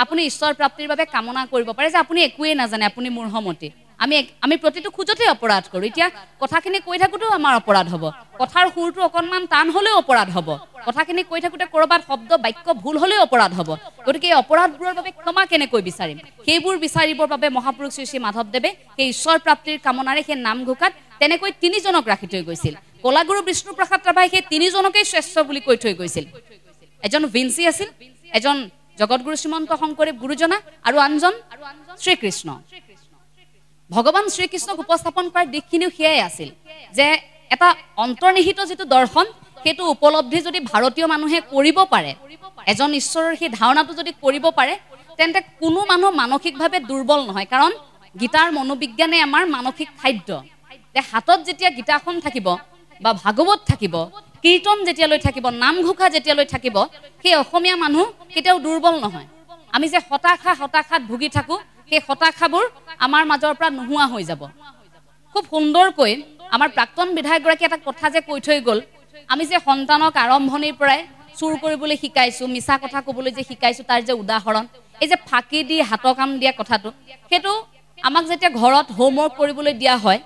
আপুনি ঈশ্বৰ প্ৰাপ্তিৰ বাবে কামনা কৰিব পাৰে যে আপুনি একোৱেই নাজানে আপুনি মূৰ্খমতী আমি প্ৰতিটো খোজতে অপৰাধ কৰোঁ এতিয়া কথাখিনি কৈ থাকোঁতেও আমাৰ অপৰাধ হ'ব কথাৰ সুৰটো অকণমান টান হ'লেও অপৰাধ হ'ব কথাখিনি কৈ থাকোঁতে ক'ৰবাত শব্দ বাক্য ভুল হ'লেও অপৰাধ হ'ব গতিকে এই অপৰাধবোৰৰ বাবে ক্ষমা কেনেকৈ বিচাৰিম সেইবোৰ বিচাৰিবৰ বাবে মহাপুৰুষ শ্ৰী শ্ৰী মাধৱদেৱে সেই ঈশ্বৰ প্ৰাপ্তিৰ কামনাৰে সেই নামঘোষাত তেনেকৈ 3জনক ৰাখি থৈ গৈছিল কলাগুৰু বিষ্ণুপ্ৰসাদ ৰাভাই সেই 3জনকেই শ্ৰেষ্ঠ বুলি কৈ থৈ গৈছিল এজন ভিঞ্চি আছিল এজন জগতগুৰু শ্ৰীমন্ত শংকৰদেৱ গুৰুজনা আৰু আনজন শ্ৰীকৃষ্ণ ভগৱান শ্ৰীকৃষ্ণক উপস্থাপন কৰাৰ দিশখিনিও সেয়াই আছিল যে এটা অন্তৰ্নিহিত যিটো দৰ্শন সেইটো উপলব্ধি যদি ভাৰতীয় মানুহে কৰিব পাৰে এজন ঈশ্বৰৰ সেই ধাৰণাটো যদি কৰিব পাৰে তেন্তে কোনো মানুহ মানসিকভাৱে দুৰ্বল নহয় কাৰণ গীতাৰ মনোবিজ্ঞানে আমাৰ মানসিক খাদ্য যে হাতত যেতিয়া গীতাখন থাকিব বা ভাগৱত থাকিব কীৰ্তন যেতিয়ালৈ থাকিব নামঘোষা যেতিয়ালৈ থাকিব সেই অসমীয়া মানুহ কেতিয়াও দুৰ্বল নহয় আমি যে হতাশাত ভুগি থাকোঁ সেই হতাশাবোৰ আমাৰ মাজৰ পৰা নোহোৱা হৈ যাব খুব সুন্দৰকৈ আমাৰ প্ৰাক্তন বিধায়কগৰাকী এটা কথা যে কৈ থৈ গ'ল আমি যে সন্তানক আৰম্ভণিৰ পৰাই চুৰ কৰিবলৈ শিকাইছোঁ মিছা কথা ক'বলৈ যে শিকাইছোঁ তাৰ যে উদাহৰণ এই যে ফাঁকি দি হাতৰ কাম দিয়া কথাটো সেইটো আমাক যেতিয়া ঘৰত হোমৱৰ্ক কৰিবলৈ দিয়া হয়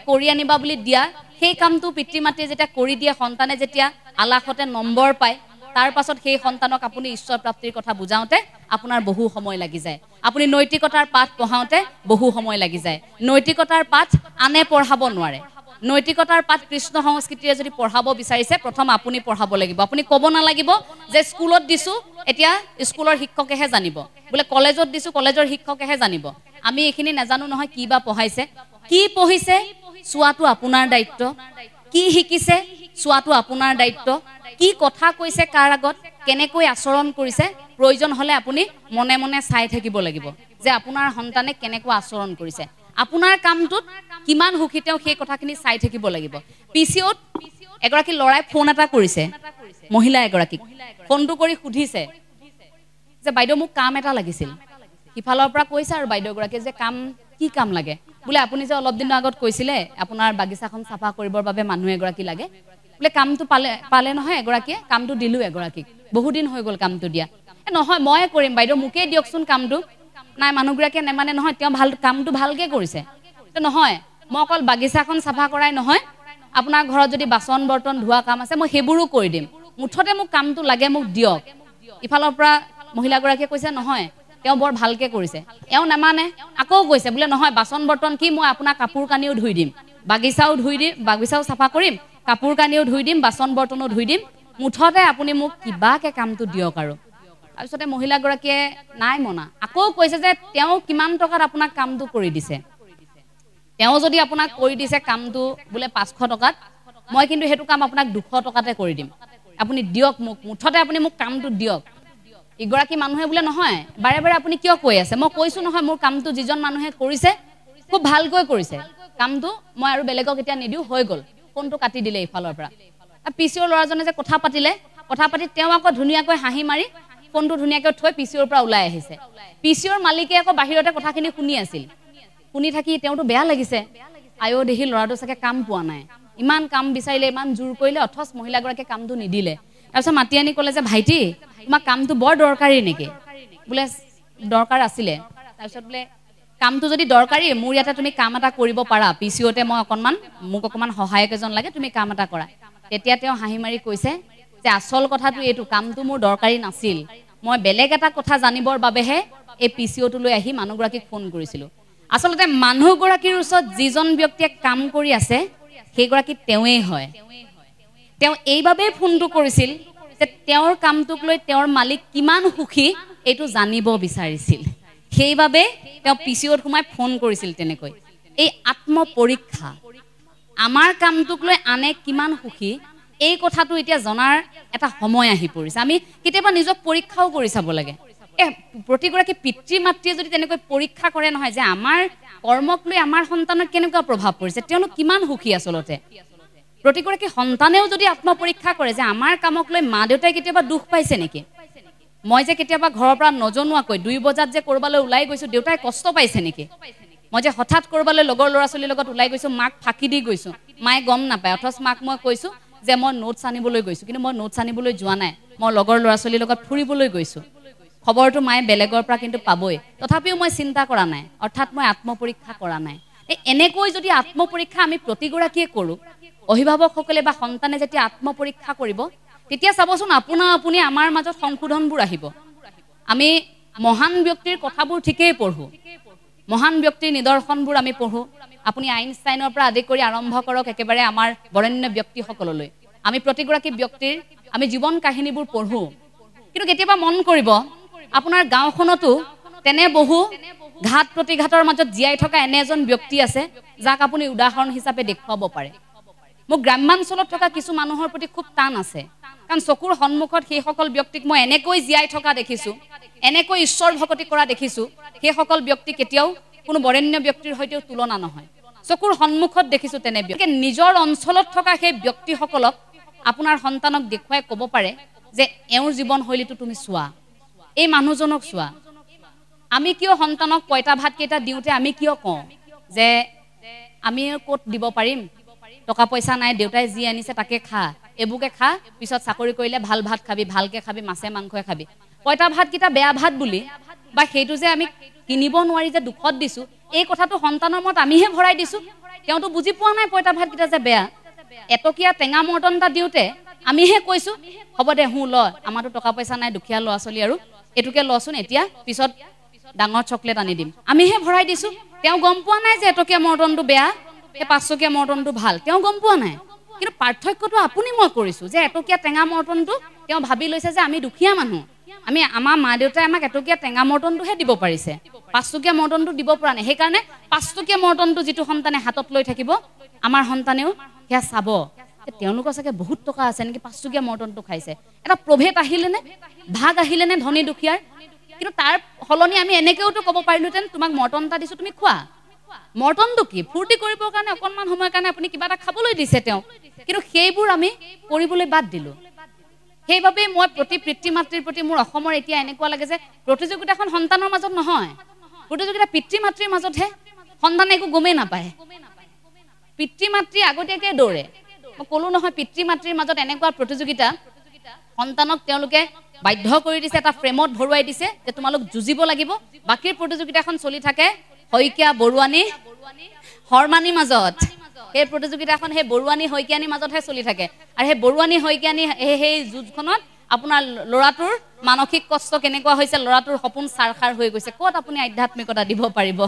কৰি আনিবা বুলি দিয়া সেই কামটো পিতৃ মাতৃয়ে যেতিয়া কৰি দিয়ে সন্তানে যেতিয়া আলাসতে নম্বৰ পায় তাৰ পাছত সেই সন্তানক আপুনি ঈশ্বৰ প্ৰাপ্তিৰ কথা বুজাওঁতে আপোনাৰ বহু সময় লাগি যায় আপুনি নৈতিকতাৰ পাঠ পঢ়াওঁতে বহু সময় লাগি যায় নৈতিকতাৰ পাঠ আনে পঢ়াব নোৱাৰে নৈতিকতাৰ পাঠ কৃষ্ণ সংস্কৃতিৰে যদি পঢ়াব বিচাৰিছে প্ৰথম আপুনি পঢ়াব লাগিব আপুনি ক'ব নালাগিব যে স্কুলত দিছোঁ এতিয়া স্কুলৰ শিক্ষকেহে জানিব বোলে কলেজত দিছোঁ কলেজৰ শিক্ষকেহে জানিব আমি এইখিনি নাজানো নহয় কি বা পঢ়াইছে কি পঢ়িছে চোৱাটো আপোনাৰ দায়িত্ব কি শিকিছে চোৱাটো আপোনাৰ দায়িত্ব কি কথা কৈছে কাৰ আগত কেনেকৈ আচৰণ কৰিছে প্ৰয়োজন হ'লে আপুনি মনে মনে চাই থাকিব লাগিব যে আপোনাৰ সন্তানে কেনেকৈ আচৰণ কৰিছে আপোনাৰ কামটোত কিমান সুখী তেওঁ সেই কথাখিনি চাই থাকিব লাগিব পিচিঅ'ত এগৰাকী ল'ৰাই ফোন এটা কৰিছে মহিলা এগৰাকীক ফোনটো কৰি সুধিছে যে বাইদেউ মোক কাম এটা লাগিছিল সিফালৰ পৰা কৈছে আৰু বাইদেউগৰাকীয়ে যে কি কাম লাগে বোলে আপুনি যে অলপ দিনৰ আগত কৈছিলে আপোনাৰ বাগিচাখন চাফা কৰিবৰ বাবে মানুহ এগৰাকী লাগে বোলে কামটো পালে নহয় এগৰাকীয়ে কামটো দিলোঁ এগৰাকীক বহুদিন হৈ গ'ল কামটো দিয়া নহয় ময়ে কৰিম বাইদেউ মোকেই দিয়কচোন কামটো নাই মানুহগৰাকীয়ে নেমানে নহয় তেওঁ কামটো ভালকৈ কৰিছে নহয় মই অকল বাগিচাখন চাফা কৰাই নহয় আপোনাৰ ঘৰত যদি বাচন বৰ্তন ধোৱা কাম আছে মই সেইবোৰো কৰি দিম মুঠতে মোক কামটো লাগে মোক দিয়ক ইফালৰ পৰা মহিলাগৰাকীয়ে কৈছে নহয় তেওঁ বৰ ভালকে কৰিছে এও নামানে আকৌ কৈছে বোলে নহয় বাচন বৰ্তন কি মই আপোনাৰ কাপোৰ কানিও ধুই দিম বাগিচাও ধুই দিম বাগিচাও চাফা কৰিম কাপোৰ কানিও ধুই দিম বাচন বৰ্তনো ধুই দিম মুঠতে আপুনি মোক কিবাকে কামটো দিয়ক আৰু তাৰপিছতে মহিলাগৰাকীয়ে নাই মনা আকৌ কৈছে যে তেওঁ কিমান টকাত আপোনাক কামটো কৰি দিছে তেওঁ যদি আপোনাক কৰি দিছে কামটো বোলে 500 টকাত মই কিন্তু হেতু কাম আপোনাক 200 টকাতে কৰি দিম আপুনি দিয়ক মোক মুঠতে আপুনি মোক কামটো দিয়ক ইগৰাকী মানুহে বোলে নহয় বাৰে বাৰে আপুনি কিয় কৈ আছে মই কৈছো নহয় মোৰ কামটো যিজন মানুহে কৰিছে খুব ভালকৈ কৰিছে কামটো মই আৰু বেলেগক এতিয়া নিদিও হৈ গল ফোনটো কাটি দিলে ইফালৰ পৰা পিচিঅৰ ল'ৰাজনে যে কথা পাতিলে কথা পাতি তেওঁ আকৌ ধুনিয়াকৈ হাঁহি মাৰি ফোনটো ধুনিয়াকৈ থৈ পিচিঅৰ পৰা ওলাই আহিছে পিচিঅৰ মালিকে আকৌ বাহিৰতে কথাখিনি শুনি আছিল শুনি থাকি তেওঁটো বেয়া লাগিছে আয়ো দেহি ল'ৰাটো চাগে কাম পোৱা নাই ইমান কাম বিচাৰিলে ইমান জোৰ কৰিলে অথচ মহিলাগৰাকীয়ে কামটো নিদিলে তাৰপিছত মাতি আনি ক'লে যে ভাইটি তোমাৰ কামটো বৰ দৰকাৰী নেকি বোলে দৰকাৰ আছিলে তাৰপিছত বোলে কামটো যদি দৰকাৰী মোৰ ইয়াতে তুমি কাম এটা কৰিব পাৰা পিচিঅতে মই মোক অকমান সহায়ক এজন লাগে তুমি কাম এটা কৰা তেতিয়া তেওঁ হাঁহি মাৰি কৈছে যে আসল কথাটো এইটো কামটো মোৰ দৰকাৰী নাছিল মই বেলেগ এটা কথা জানিবৰ বাবেহে এই পিচিঅটো লৈ আহি মানুহগৰাকীক ফোন কৰিছিলো আসলতে মানুহগৰাকীৰ ওচৰত যিজন ব্যক্তিয়ে কাম কৰি আছে সেইগৰাকী তেওঁই হয় তেওঁ এইভাবে ফোনটো কৰিছিল যে তেওঁৰ কামটোক লৈ তেওঁৰ মালিক কিমান সুখী এইটো জানিব বিচাৰিছিল সেইভাবে তেওঁ পিচিঅত সোমাই ফোন কৰিছিল তেনেকৈ এই আত্মপৰীক্ষা আমাৰ কামটোক লৈ আনে কিমান সুখী এই কথাটো এতিয়া জনাৰ এটা সময় আহি পৰিছে আমি কেতিয়াবা নিজক পৰীক্ষাও কৰি চাব লাগে প্ৰতিগৰাকী পিতৃ মাতৃয়ে যদি তেনেকৈ পৰীক্ষা কৰে নহয় যে আমাৰ কৰ্মক লৈ আমাৰ সন্তানৰ কেনেকুৱা প্ৰভাৱ পৰিছে তেওঁলোক কিমান সুখী আসলতে প্ৰতিগৰাকী সন্তানেও যদি আত্মপৰীক্ষা কৰে যে আমাৰ কামক লৈ মা দেউতাই কেতিয়াবা দুখ পাইছে নেকি মই যে কেতিয়াবা ঘৰৰ পৰা নজনোৱাকৈ 2 বজাত যে কৰবালৈ ওলাই গৈছো দেউতাই কষ্ট পাইছে নেকি মই যে হঠাৎ কৰবালৈ লগৰ ল'ৰা ছোৱালীৰ লগত ওলাই গৈছো মাক ফাঁকি দি গৈছো মায়ে গম নাপায় অথচ মাক মই কৈছো যে মই নোটছ আনিবলৈ গৈছো কিন্তু মই নোটছ আনিবলৈ যোৱা নাই মই লগৰ ল'ৰা ছোৱালীৰ লগত ফুৰিবলৈ গৈছো খবৰটো মায়ে বেলেগৰ পৰা কিন্তু পাবই তথাপিও মই চিন্তা কৰা নাই অৰ্থাৎ মই আত্মপৰীক্ষা কৰা নাই এনেকৈ যদি আত্মপৰীক্ষা আমি প্ৰতিগৰাকীয়ে কৰো অভিভাৱকসকলে বা সন্তানে যেতিয়া আত্মপৰীক্ষা কৰিব তেতিয়া চাবচোন আপুনি আমাৰ মাজত সংশোধনবোৰ আহিব আমি মহান ব্যক্তিৰ কথাবোৰ ঠিকই পঢ়ো মহান ব্যক্তিৰ নিদৰ্শনবোৰ আমি পঢ়ো আপুনি আইনষ্টাইনৰ পৰা আদি কৰি আৰম্ভ কৰক একেবাৰে আমাৰ বৰেণ্য ব্যক্তিসকললৈ আমি প্ৰতিগৰাকী ব্যক্তিৰ আমি জীৱন কাহিনীবোৰ পঢ়ো কিন্তু কেতিয়াবা মন কৰিব আপোনাৰ গাঁওখনতো তেনে বহু ঘাত প্ৰতিঘাতৰ মাজত জীয়াই থকা এনে এজন ব্যক্তি আছে যাক আপুনি উদাহৰণ হিচাপে দেখুৱাব পাৰে মোক গ্ৰামাঞ্চলত থকা কিছু মানুহৰ প্ৰতি খুব টান আছে কাৰণ চকুৰ সন্মুখত সেই সকল ব্যক্তিক মই এনেকৈ জীয়াই থকা দেখিছো এনেকৈ ঈশ্বৰ ভক্তি কৰা দেখিছো সেই সকল ব্যক্তি কেতিয়াও কোনো বৰেণ্য ব্যক্তিৰ সৈতে তুলনা নহয় চকুৰ সন্মুখত দেখিছো তেনে ব্যক্তি নিজৰ অঞ্চলত থকা সেই ব্যক্তিসকলক আপোনাৰ সন্তানক দেখুৱাই ক'ব পাৰে যে এওঁৰ জীৱন শৈলীটো তুমি চোৱা এই মানুহজনক চোৱা আমি কিয় সন্তানক পইতা ভাত কেইটা দিওঁতে আমি কিয় কওঁ যে আমি ক'ত দিব পাৰিম টকা পইচা নাই দেউতাই যি আনিছে তাকে খা এবুকে খা পিছত চাকৰি কৰিলে ভাল ভাত খাবি ভালকে খাবি মাছে মাংসই খাবি পইতা ভাত কেইটা বেয়া ভাত বুলি বা সেইটো যে আমি কিনিব নোৱাৰি যে দুখত দিছো এই কথাটো সন্তানৰ মত আমিহে ভৰাই দিছো তেওঁতো বুজি পোৱা নাই পইতা ভাত কেইটা যে বেয়া এটকীয়া টেঙা মৰ্টনটা দিওঁতে আমিহে কৈছো হ'ব দে ল আমাৰতো টকা পইচা নাই দুখীয়া ল'ৰা ছোৱালী আৰু এটুকে লচোন এতিয়া পিছত ডাঙৰ চকলেট আনি দিম আমিহে ভৰাই দিছো তেওঁ গম পোৱা নাই যে এটকীয়া মৰ্টনটো বেয়া 500 মৰ্টনটো ভাল তেওঁ গম পোৱা নাই কিন্তু পাৰ্থক্যটো আপুনি মই কৰিছো যে এটকীয়া টেঙা মৰ্টনটো তেওঁ ভাবি লৈছে যে আমি দুখীয়া মানুহ আমি আমাৰ মা দেউতাই আমাক এটকীয়া টেঙা মৰ্টনটোহে দিব পাৰিছে 500 মৰ্টনটো দিব পৰা নাই সেইকাৰণে 500 মৰ্টনটো যিটো সন্তানে হাতত লৈ থাকিব আমাৰ সন্তানেও সেয়া চাব তেওঁলোকৰ চাগে বহুত টকা আছে নেকি 500 মৰ্টনটো খাইছে এটা প্ৰভেদ আহিলেনে ভাগ আহিলেনে ধনী দুখীয়াৰ কিন্তু তাৰ হলনি আমি এনেকেওতো ক'ব পাৰিলোহেঁতেন তোমাক মৰ্টনটা দিছো তুমি খোৱা মৰ্টনটো কি ফূৰ্তি কৰিবৰ কাৰণে অকণমান সময়ৰ কাৰণে আপুনি কিবা এটা খাবলৈ দিছে তেওঁ কিন্তু সেইবোৰ আমি কৰিবলৈ বাদ দিলো সেইবাবে মই প্ৰতি পিতৃ মাতৃৰ প্ৰতি মোৰ অসমৰ এতিয়া এনেকুৱা লাগে যে প্ৰতিযোগিতাখন সন্তানৰ মাজত নহয় প্ৰতিযোগিতা পিতৃ মাতৃৰ মাজতহে সন্তানে একো গমেই নাপায় পিতৃ মাতৃ আগতীয়াকৈ দৌৰে মই ক'লো নহয় পিতৃ মাতৃৰ মাজত এনেকুৱা প্ৰতিযোগিতা সন্তানক তেওঁলোকে বাধ্য কৰি দিছে এটা ফ্ৰেমত ভৰুৱাই দিছে যে তোমালোক যুঁজিব লাগিব বাকীৰ প্ৰতিযোগিতাখন চলি থাকে হৈকিয়া বৰুৱানী হৰমানী মাজত সেই প্ৰতিযোগিতাখন সেই বৰুৱানী হৈকিয়ানী মাজতহে চলি থাকে আৰু সেই বৰুৱানী হৈকিয়ানী সেই যুঁজখনত আপোনাৰ ল'ৰাটোৰ মানসিক কষ্ট কেনেকুৱা হৈছে, ল'ৰাটোৰ সপোন সাৰখাৰ হৈ গৈছে, ক'ত আপুনি আধ্যাত্মিকতা দিব পাৰিব,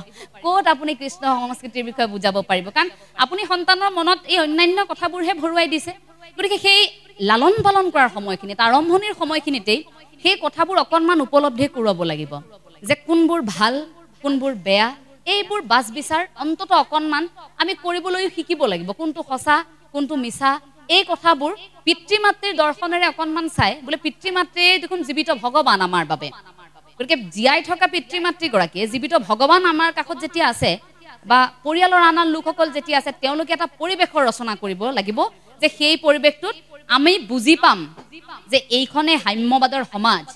ক'ত আপুনি কৃষ্ণ সংস্কৃতিৰ বিষয়ে বুজাব পাৰিব, কাৰণ আপুনি সন্তানৰ মনত এই অন্যান্য কথাবোৰহে ভৰুৱাই দিছে। গতিকে সেই লালন পালন কৰাৰ সময়খিনিত, আৰম্ভণিৰ সময়খিনিতেই সেই কথাবোৰ অকণমান উপলব্ধি কৰোৱাব লাগিব যে কোনবোৰ ভাল, কোনবোৰ বেয়া, এইবোৰ বাছ বিচাৰ অন্তত অকণমান আমি কৰিবলৈ শিকিব লাগিব। কোনটো সঁচা, কোনটো মিছা, এই কথাবোৰ পিতৃ মাতৃৰ দৰ্শনেৰে অকণমান চাই বোলে পিতৃ মাতৃয়ে দেখোন জীৱিত ভগৱান আমাৰ বাবে। গতিকে জীয়াই থকা পিতৃ মাতৃগৰাকীয়ে জীৱিত ভগৱান আমাৰ কাষত যেতিয়া আছে বা পৰিয়ালৰ আন আন লোকসকল যেতিয়া আছে, তেওঁলোকে এটা পৰিৱেশৰ ৰচনা কৰিব লাগিব যে সেই পৰিৱেশটোত আমি বুজি পাম যে এইখনে সাম্যবাদৰ সমাজ।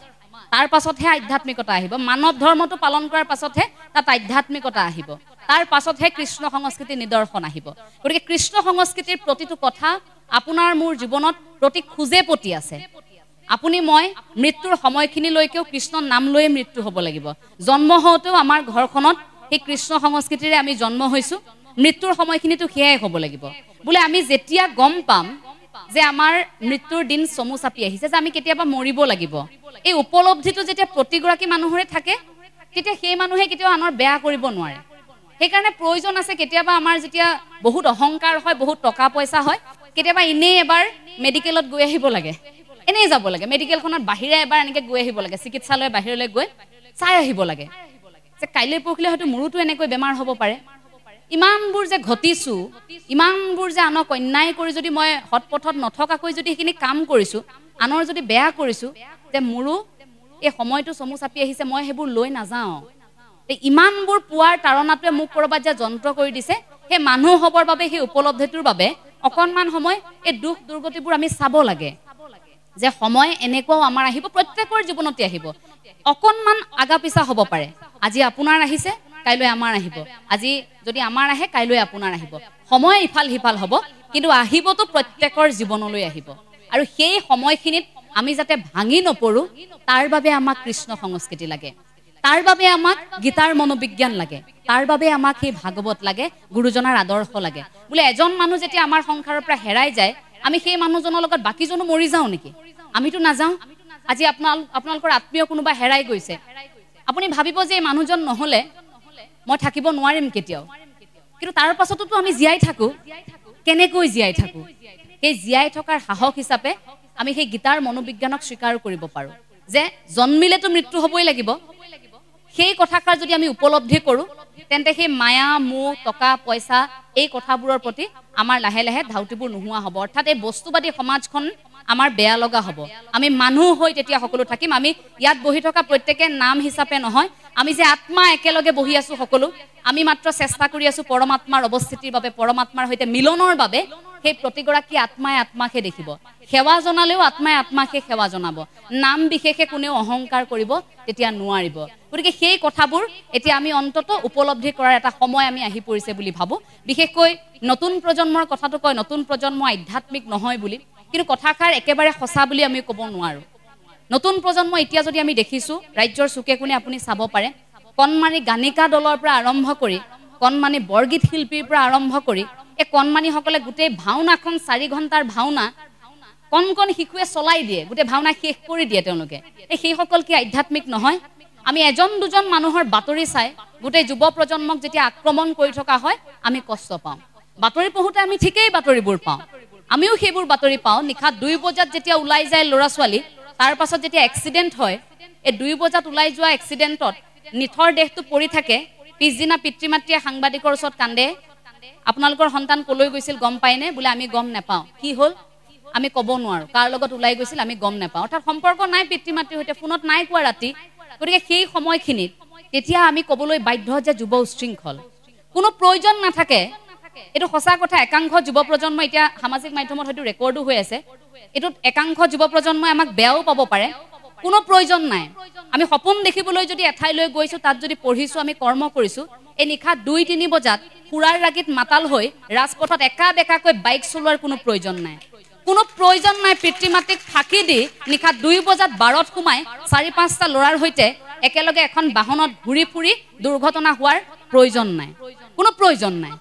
তাৰ পাছতহে আধ্যাত্মিকতা আহিব। মানৱ ধৰ্মটো পালন কৰাৰ পাছতহে তাত আধ্যাত্মিকতা আহিব, তাৰ পাছতহে কৃষ্ণ সংস্কৃতিৰ নিদৰ্শন আহিব। গতিকে কৃষ্ণ সংস্কৃতিৰ প্ৰতিটো কথা আপোনাৰ মোৰ জীৱনত প্ৰতি খোজে পতি আছে। আপুনি মই মৃত্যুৰ সময়খিনিলৈকেও কৃষ্ণৰ নাম লৈয়ে মৃত্যু হ'ব লাগিব। জন্ম হওঁতেও আমাৰ ঘৰখনত সেই কৃষ্ণ সংস্কৃতিৰে আমি জন্ম হৈছোঁ, মৃত্যুৰ সময়খিনিতো সেয়াই হ'ব লাগিব। বোলে আমি যেতিয়া গম পাম যে আমাৰ মৃত্যুৰ দিন চমু চাপি আহিছে, যে আমি কেতিয়াবা মৰিব লাগিব, এই উপলব্ধিটো যেতিয়া প্ৰতিগৰাকী মানুহৰে থাকে, তেতিয়া সেই মানুহে কেতিয়াও আনৰ বেয়া কৰিব নোৱাৰে। সেইকাৰণে প্ৰয়োজন আছে কেতিয়াবা আমাৰ যেতিয়া বহুত অহংকাৰ হয়, বহুত টকা পইচা হয়, কেতিয়াবা এনেই এবাৰ মেডিকেলত গৈ আহিব লাগে, এনেই যাব লাগে, মেডিকেলখনত বাহিৰে এবাৰ এনেকৈ গৈ আহিব লাগে, চিকিৎসালয়ৰ বাহিৰলৈ গৈ চাই আহিব লাগে যে কাইলৈ পৰহিলৈ হয়তো মোৰোতো এনেকৈ বেমাৰ হ'ব পাৰে। ইমানবোৰ যে ঘটিছোঁ, ইমানবোৰ যে আনক অন্যায় কৰি যদি মই সৎপথত নথকাকৈ যদি সেইখিনি কাম কৰিছোঁ, আনৰ যদি বেয়া কৰিছোঁ, যে মোৰো এই সময়টো চমু চাপি আহিছে, মই সেইবোৰ লৈ নাযাওঁ। ইমানবোৰ পোৱাৰ তাৰণাটোৱে মোক ক'ৰবাত যে যন্ত্ৰ কৰি দিছে, সেই মানুহ হ'বৰ বাবে, সেই উপলব্ধিটোৰ বাবে অকণমান সময় এই দুখ দুৰ্গতিবোৰ আমি চাব লাগে যে সময় এনেকুৱাও আমাৰ আহিব, প্ৰত্যেকৰ জীৱনতে আহিব। অকণমান আগা পিছা হ'ব পাৰে, আজি আপোনাৰ আহিছে, কাইলৈ আমাৰ আহিব, আজি যদি আমাৰ আহে কাইলৈ আপোনাৰ আহিব, সময় ইফাল সিফাল হ'ব, কিন্তু আহিবতো প্ৰত্যেকৰ জীৱনলৈ আহিব। আৰু সেই সময়খিনিত আমি যাতে ভাঙি নপৰোঁ, তাৰ বাবে আমাক কৃষ্ণ সংস্কৃতি লাগে, তাৰ বাবে আমাক গীতাৰ মনোবিজ্ঞান লাগে, তাৰ বাবে আমাক সেই ভাগৱত লাগে, গুৰুজনাৰ আদৰ্শ লাগে। বোলে এজন মানুহ যেতিয়া আমাৰ সংসাৰৰ পৰা হেৰাই যায়, আমি সেই মানুহজনৰ লগত বাকীজনো মৰি যাওঁ নেকি? আমিতো নাযাওঁ। আজি আপোনালোকৰ আত্মীয় কোনোবা হেৰাই গৈছে, আপুনি ভাবিব যে এই মানুহজন নহ'লে মই থাকিব নোৱাৰিম কেতিয়াও, কিন্তু তাৰ পাছতো আমি জীয়াই থাকোঁ। কেনেকৈ জীয়াই থাকোঁ? সেই জীয়াই থকাৰ সাহস হিচাপে আমি সেই গীতাৰ মনোবিজ্ঞানক স্বীকাৰ কৰিব পাৰোঁ যে জন্মিলেতো মৃত্যু হ'বই লাগিব। সেই কথাষাৰ যদি আমি উপলব্ধি কৰোঁ, তেন্তে সেই মায়া, মোহ, টকা পইচা, এই কথাবোৰৰ প্ৰতি আমাৰ লাহে লাহে ধাউতিবোৰ নোহোৱা হ'ব। অৰ্থাৎ এই বস্তুবাদী সমাজখন আমাৰ বেয়া লগা হ'ব। আমি মানুহ হৈ তেতিয়া সকলো থাকিম। আমি ইয়াত বহি থকা প্ৰত্যেকে নাম হিচাপে নহয়, আমি যে আত্মা একেলগে বহি আছোঁ সকলো, আমি মাত্ৰ চেষ্টা কৰি আছোঁ পৰমাত্মাৰ অৱস্থিতিৰ বাবে, পৰমাত্মাৰ সৈতে মিলনৰ বাবে। সেই প্ৰতিগৰাকী আত্মাই আত্মাকে দেখিব, সেৱা জনালেও আত্মাই আত্মাকে সেৱা জনাব, নাম বিশেষে কোনেও অহংকাৰ কৰিব তেতিয়া নোৱাৰিব। গতিকে সেই কথাবোৰ এতিয়া আমি অন্তত উপলব্ধি কৰাৰ এটা সময় আমি আহি পৰিছে বুলি ভাবোঁ। বিশেষকৈ নতুন প্ৰজন্মৰ কথাটো কয় নতুন প্ৰজন্ম আধ্যাত্মিক নহয় বুলি, কিন্তু কথাষাৰ একেবাৰে সঁচা বুলি আমি ক'ব নোৱাৰোঁ। নতুন প্ৰজন্ম এতিয়া যদি আমি দেখিছোঁ, ৰাজ্যৰ চুকে কোণে আপুনি চাব পাৰে, কণমানি গানিকা দলৰ পৰা আৰম্ভ কৰি, কণমানি বৰগীত শিল্পীৰ পৰা আৰম্ভ কৰি, এই কণমানিসকলে গোটেই ভাওনাখন 4 ঘণ্টাৰ ভাওনা কণ কণ শিশুৱে চলাই দিয়ে, গোটেই ভাওনা শেষ কৰি দিয়ে তেওঁলোকে। সেইসকল কি আধ্যাত্মিক নহয়? আমি এজন দুজন মানুহৰ বাতৰি চাই গোটেই যুৱ প্ৰজন্মক যেতিয়া আক্ৰমণ কৰি থকা হয়, আমি কষ্ট পাওঁ। বাতৰি পঢ়োঁতে আমি ঠিকেই বাতৰিবোৰ পাওঁ, আমিও সেইবোৰ বাতৰি পাওঁ। নিশা 2 বজাত যেতিয়া ওলাই যায় ল'ৰা ছোৱালী, তাৰ পাছত যেতিয়া এক্সিডেণ্ট হয়, এই 2 বজাত ওলাই যোৱা এক্সিডেণ্টত নিথৰ দেহটো পৰি থাকে, পিছদিনা পিতৃ মাতৃয়ে সাংবাদিকৰ ওচৰত কান্দে, আপোনালোকৰ সন্তান কলৈ গৈছিল গম পায়নে? বোলে আমি গম নাপাওঁ। কি হ'ল? আমি ক'ব নোৱাৰোঁ, কাৰ লগত ওলাই গৈছিল আমি গম নাপাওঁ। অৰ্থাৎ সম্পৰ্ক নাই পিতৃ মাতৃৰ সৈতে, ফোনত নাই কোৱা ৰাতি। গতিকে সেই সময়খিনিত তেতিয়া আমি ক'বলৈ বাধ্য যে যুৱ উশৃংখল, কোনো প্ৰয়োজন নাথাকে। এইটো সঁচা কথা। একাংশ যুৱ প্ৰজন্ম এতিয়া সামাজিক মাধ্যমত হয়তো ৰেকৰ্ডো হৈ আছে, এইটোত একাংশ যুৱ প্ৰজন্মই আমাক বেয়াও পাব পাৰে। কোনো প্ৰয়োজন নাই। আমি সপোন দেখিবলৈ যদি এঠাইলৈ গৈছোঁ, তাত যদি পঢ়িছোঁ, আমি কৰ্ম কৰিছোঁ, এই নিশা 2-3 বজাত সুৰাৰ ৰাগীত মাতাল হৈ ৰাজপথত একা বেকাকৈ বাইক চলোৱাৰ কোনো প্ৰয়োজন নাই। কোনো প্ৰয়োজন নাই পিতৃ মাতৃক ফাঁকি দি নিশা 2 বজাত বাৰত সোমাই 4-5টা ল'ৰাৰ সৈতে একেলগে এখন বাহনত ঘূৰি ফুৰি দুৰ্ঘটনা হোৱাৰ প্ৰয়োজন নাই, কোনো প্ৰয়োজন নাই।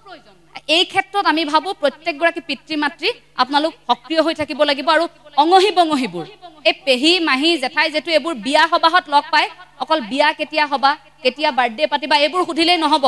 এই ক্ষেত্ৰত আমি ভাবোঁ প্ৰত্যেকগৰাকী পিতৃ মাতৃ আপোনালোক সক্ৰিয় হৈ থাকিব লাগিব, আৰু অঙহী বঙহীবোৰ এই পেহী মাহী জেঠাই জেঠু এইবোৰ বিয়া সবাহত লগ পাই অকল বিয়া কেতিয়া হবা কেতিয়া বাৰ্থডে পাতিবা এইবোৰ সুধিলেই নহব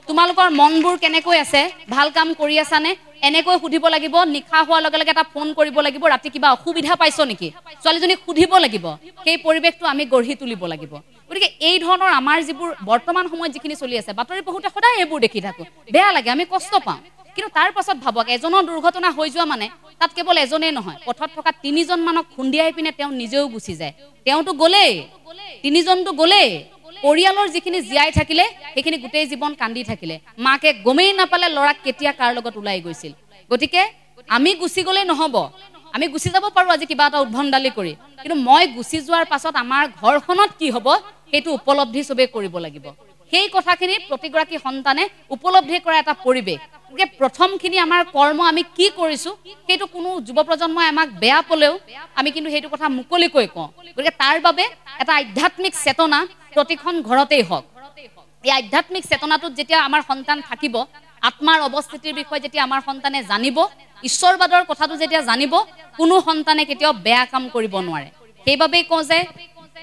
তোমালোকৰ মনবোৰ কেনেকৈ আছে ভাল কাম কৰি আছানে এনেকৈ সুধিব লাগিব নিখা হোৱাৰ লগে লগে এটা ফোন কৰিব লাগিব ৰাতি কিবা অসুবিধা পাইছো নেকি ছোৱালীজনীক সুধিব লাগিব সেই পৰিৱেশটো আমি গঢ়ি তুলিব লাগিব গতিকে এই ধৰণৰ আমাৰ যিবোৰ বৰ্তমান সময়ত যিখিনি চলি আছে বাতৰি পঢ়োতে সদায় এইবোৰ দেখি থাকো বেয়া লাগে আমি কষ্ট পাওঁ কিন্তু তাৰ পাছত ভাবক এজনৰ দুৰ্ঘটনা হৈ যোৱা মানে তাত কেৱল এজনেই নহয় পথত থকা 3জন মানক খুন্দিয়াই পিনে তেওঁ নিজেও গুচি যায় তেওঁতো গলেই 3জনটো গলেই পৰিয়ালৰ যিখিনি জীয়াই থাকিলে সেইখিনি গোটেই জীৱন কান্দি থাকিলে মাকে গমেই নাপালে ল'ৰাক কেতিয়া কাৰ লগত ওলাই গৈছিল গতিকে আমি গুচি গলে নহব আমি গুচি যাব পাৰো আজি কিবা এটা উদ্ভণ্ডালি কৰি কিন্তু মই গুচি যোৱাৰ পাছত আমাৰ ঘৰখনত কি হ'ব সেইটো উপলব্ধি সবে কৰিব লাগিব সেই কথাখিনি প্ৰতিগৰাকী সন্তানে উপলব্ধি কৰা এটা পৰিৱেশ যে প্ৰথমখিনি আমাৰ কৰ্ম আমি কি কৰিছো সেইটো কোনো যুৱ প্ৰজন্মই আমাক বেয়া পলেও আমি কিন্তু সেইটো কথা মুকলিকৈ কওঁ গতিকে তাৰ বাবে এটা আধ্যাত্মিক চেতনা প্ৰতিখন ঘৰতেই হওক এই আধ্যাত্মিক চেতনাটোত যেতিয়া আমাৰ সন্তান থাকিব আত্মাৰ অৱস্থিতিৰ বিষয়ে যেতিয়া আমাৰ সন্তানে জানিব ঈশ্বৰবাদৰ কথাটো যেতিয়া জানিব কোনো সন্তানে কেতিয়াও বেয়া কাম কৰিব নোৱাৰে সেইবাবেই কওঁ যে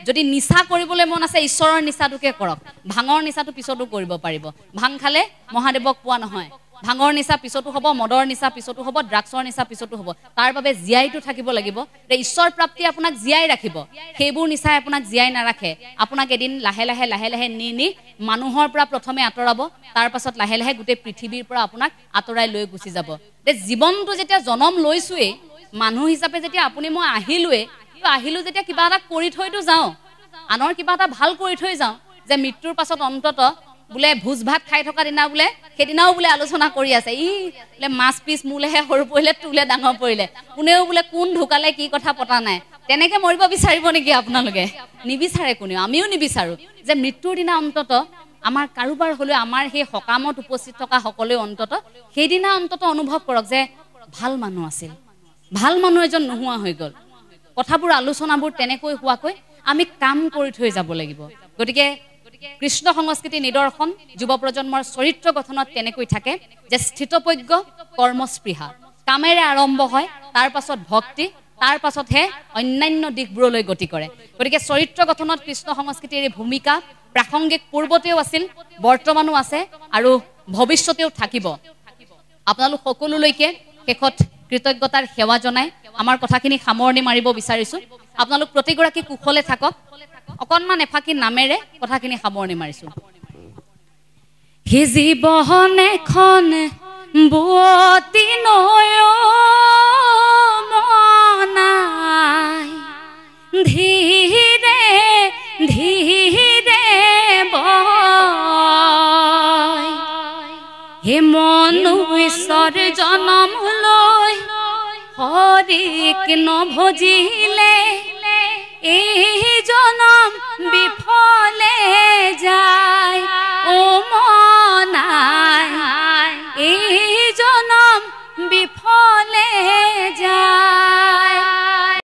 যদি নিচা কৰিবলৈ মন আছে ঈশ্বৰৰ নিচাটোকে কৰক ভাঙৰ নিচাটো পিছতো কৰিব পাৰিব ভাং খালে মহাদেৱক পোৱা নহয় ভাঙৰ নিচা পিছতো হ'ব মদৰ নিচা পিছতো হ'ব ড্ৰাগছৰ নিচা পিছতো হ'ব তাৰ বাবে জীয়াইটো থাকিব লাগিব যে ঈশ্বৰ প্ৰাপ্তি আপোনাক জীয়াই ৰাখিব সেইবোৰ নিচাই আপোনাক জীয়াই নাৰাখে আপোনাক এদিন লাহে লাহে নি মানুহৰ পৰা প্ৰথমে আঁতৰাব তাৰ পাছত লাহে লাহে গোটেই পৃথিৱীৰ পৰা আপোনাক আঁতৰাই লৈ গুচি যাব যে জীৱনটো যেতিয়া জনম লৈছোৱেই মানুহ হিচাপে যেতিয়া আপুনি মই আহিলো যেতিয়া কিবা এটা কৰি থৈতো যাওঁ আনৰ কিবা এটা ভাল কৰি থৈ যাওঁ যে মৃত্যুৰ পাছত অন্তত বোলে ভোজ ভাত খাই থকা দিনা বোলে সেইদিনাও বোলে আলোচনা কৰি আছে বোলে মাছ পিছ মোলেহে সৰু পৰিলে তোলে ডাঙৰ পৰিলে কোনেও বোলে কোন ঢুকালে কি কথা পতা নাই তেনেকে মৰিব বিচাৰিব নেকি আপোনালোকে নিবিচাৰে কোনেও আমিও নিবিচাৰো যে মৃত্যুৰ দিনা অন্তত আমাৰ কাৰোবাৰ হলেও আমাৰ সেই সকামত উপস্থিত থকা সকলেও অন্তত সেইদিনা অন্তত অনুভৱ কৰক যে ভাল মানুহ আছিল ভাল মানুহ এজন নোহোৱা হৈ গ'ল কথাবোৰ আলোচনাবোৰ তেনেকৈ হোৱাকৈ আমি কাম কৰি থৈ যাব লাগিব গতিকে কৃষ্ণ সংস্কৃতি নিদৰ্শন যুৱ প্ৰজন্মৰ চৰিত্ৰ গঠনত তেনেকৈ থাকে যে স্থিতপজ্ঞ কৰ্মস্পৃহা কামেৰে আৰম্ভ হয় তাৰ পাছত ভক্তি তাৰ পাছতহে অন্যান্য দিশবোৰলৈ গতি কৰে গতিকে চৰিত্ৰ গঠনত কৃষ্ণ সংস্কৃতিৰ ভূমিকা প্ৰাসংগিক পূৰ্বতেও আছিল বৰ্তমানো আছে আৰু ভৱিষ্যতেও থাকিব আপোনালোক সকলোলৈকে শেষত কৃতজ্ঞতাৰ সেৱা জনাই আমাৰ কথাখিনি সামৰণি মাৰিব বিচাৰিছো আপোনালোক প্ৰতিগৰাকী কুশলে থাকক অকনমান এফাকি নামেৰে কথাখিনি সামৰণি মাৰিছো হে জীৱন এখন বুৱতী নয়নাই ধীৰে ধীৰে বয় হে মনুষ্যৰ জনম লৈ হৰিক নভজিলে